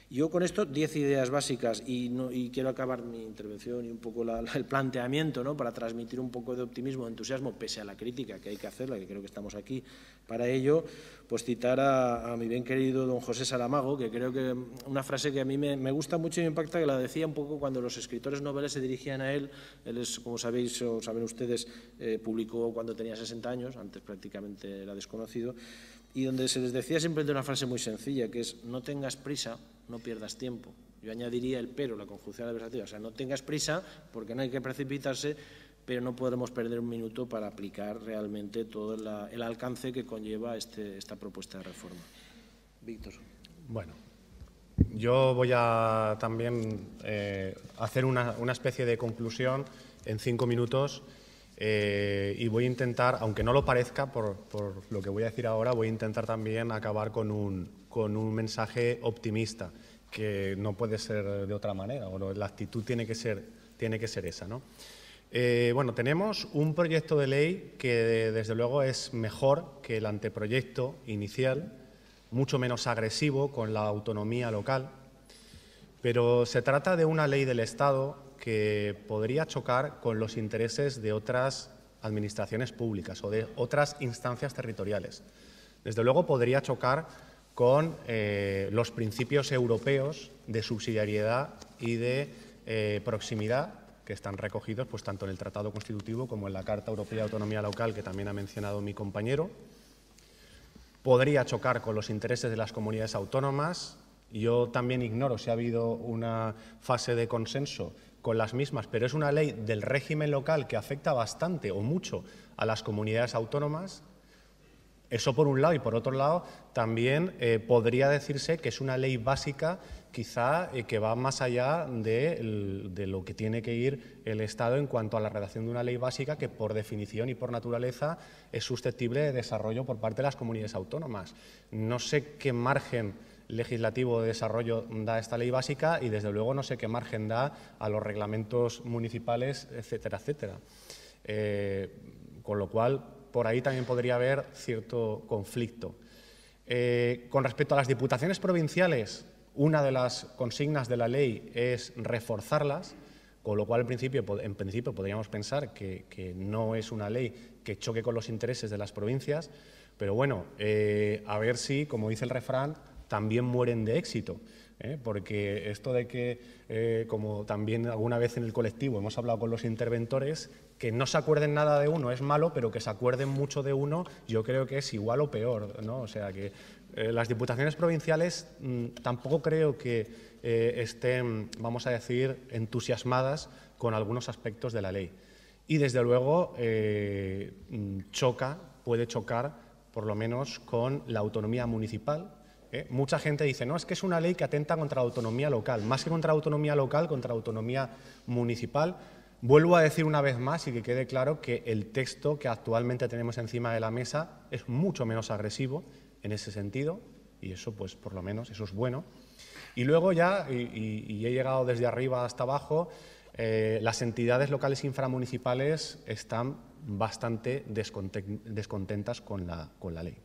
Yo con esto 10 ideas básicas y quiero acabar mi intervención y un poco el planteamiento, ¿no?, para transmitir un poco de optimismo, de entusiasmo, pese a la crítica que hay que hacerla, que creo que estamos aquí para ello, pues citar a mi bien querido don José Saramago, que creo que una frase que a mí me gusta mucho y me impacta, que la decía un poco cuando los escritores noveles se dirigían a él. Él es, como sabéis o saben ustedes, publicó cuando tenía 60 años, antes prácticamente era desconocido, y donde se les decía siempre de una frase muy sencilla, que es: no tengas prisa, no pierdas tiempo. Yo añadiría el pero, la conjunción adversativa, o sea, no tengas prisa porque no hay que precipitarse, pero no podremos perder un minuto para aplicar realmente todo el alcance que conlleva esta propuesta de reforma. Víctor. Bueno, yo voy a también hacer una especie de conclusión en 5 minutos y voy a intentar, aunque no lo parezca por lo que voy a decir ahora, voy a intentar también acabar con un mensaje optimista, que no puede ser de otra manera, o la actitud tiene que ser esa, ¿no? Bueno, tenemos un proyecto de ley que desde luego es mejor que el anteproyecto inicial, mucho menos agresivo con la autonomía local, pero se trata de una ley del Estado que podría chocar con los intereses de otras administraciones públicas o de otras instancias territoriales. Desde luego podría chocar con los principios europeos de subsidiariedad y de proximidad que están recogidos pues, tanto en el Tratado Constitutivo como en la Carta Europea de Autonomía Local, que también ha mencionado mi compañero. Podría chocar con los intereses de las comunidades autónomas. Yo también ignoro si ha habido una fase de consenso con las mismas, pero es una ley del régimen local que afecta bastante o mucho a las comunidades autónomas. Eso por un lado, y por otro lado también podría decirse que es una ley básica quizá que va más allá de lo que tiene que ir el Estado en cuanto a la redacción de una ley básica que por definición y por naturaleza es susceptible de desarrollo por parte de las comunidades autónomas. No sé qué margen legislativo de desarrollo da esta ley básica y desde luego no sé qué margen da a los reglamentos municipales, etcétera, etcétera. Con lo cual, por ahí también podría haber cierto conflicto. Con respecto a las diputaciones provinciales, una de las consignas de la ley es reforzarlas, con lo cual en principio podríamos pensar que no es una ley que choque con los intereses de las provincias, pero bueno, a ver si, como dice el refrán, también mueren de éxito. Porque esto de que, como también alguna vez en el colectivo hemos hablado con los interventores, que no se acuerden nada de uno es malo, pero que se acuerden mucho de uno yo creo que es igual o peor, ¿no? O sea que las diputaciones provinciales tampoco creo que estén, vamos a decir, entusiasmadas con algunos aspectos de la ley. Y desde luego puede chocar por lo menos con la autonomía municipal. Mucha gente dice, no, es que es una ley que atenta contra la autonomía local, más que contra la autonomía local, contra la autonomía municipal. Vuelvo a decir una vez más y que quede claro que el texto que actualmente tenemos encima de la mesa es mucho menos agresivo en ese sentido y eso, pues, por lo menos, eso es bueno. Y luego ya, y he llegado desde arriba hasta abajo, las entidades locales inframunicipales están bastante descontentas con la ley.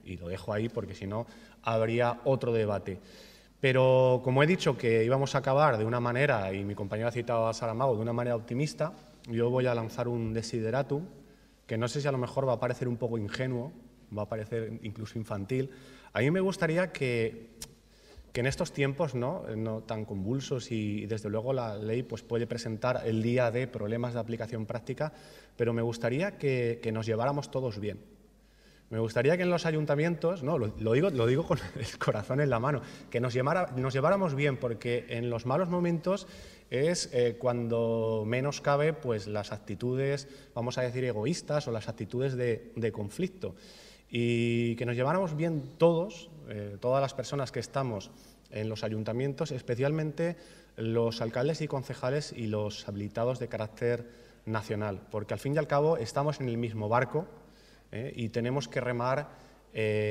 Y lo dejo ahí porque si no habría otro debate. Pero como he dicho que íbamos a acabar de una manera, y mi compañero ha citado a Saramago, de una manera optimista, yo voy a lanzar un desideratum que no sé si a lo mejor va a parecer un poco ingenuo, va a parecer incluso infantil. A mí me gustaría que en estos tiempos no tan convulsos y desde luego la ley pues, puede presentar el día de problemas de aplicación práctica, pero me gustaría que nos lleváramos todos bien. Me gustaría que en los ayuntamientos, no, lo digo con el corazón en la mano, que nos lleváramos bien, porque en los malos momentos es cuando menos cabe pues, las actitudes, vamos a decir, egoístas o las actitudes de conflicto. Y que nos lleváramos bien todos, todas las personas que estamos en los ayuntamientos, especialmente los alcaldes y concejales y los habilitados de carácter nacional, porque al fin y al cabo estamos en el mismo barco. Y tenemos que remar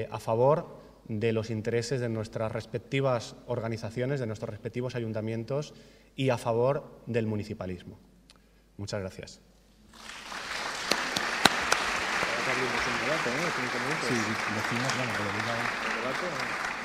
a favor de los intereses de nuestras respectivas organizaciones, de nuestros respectivos ayuntamientos y a favor del municipalismo. Muchas gracias. Abrimos un debate, ¿no? 5 minutos. Sí, decimos, bueno, que lo diga. ¿El debate?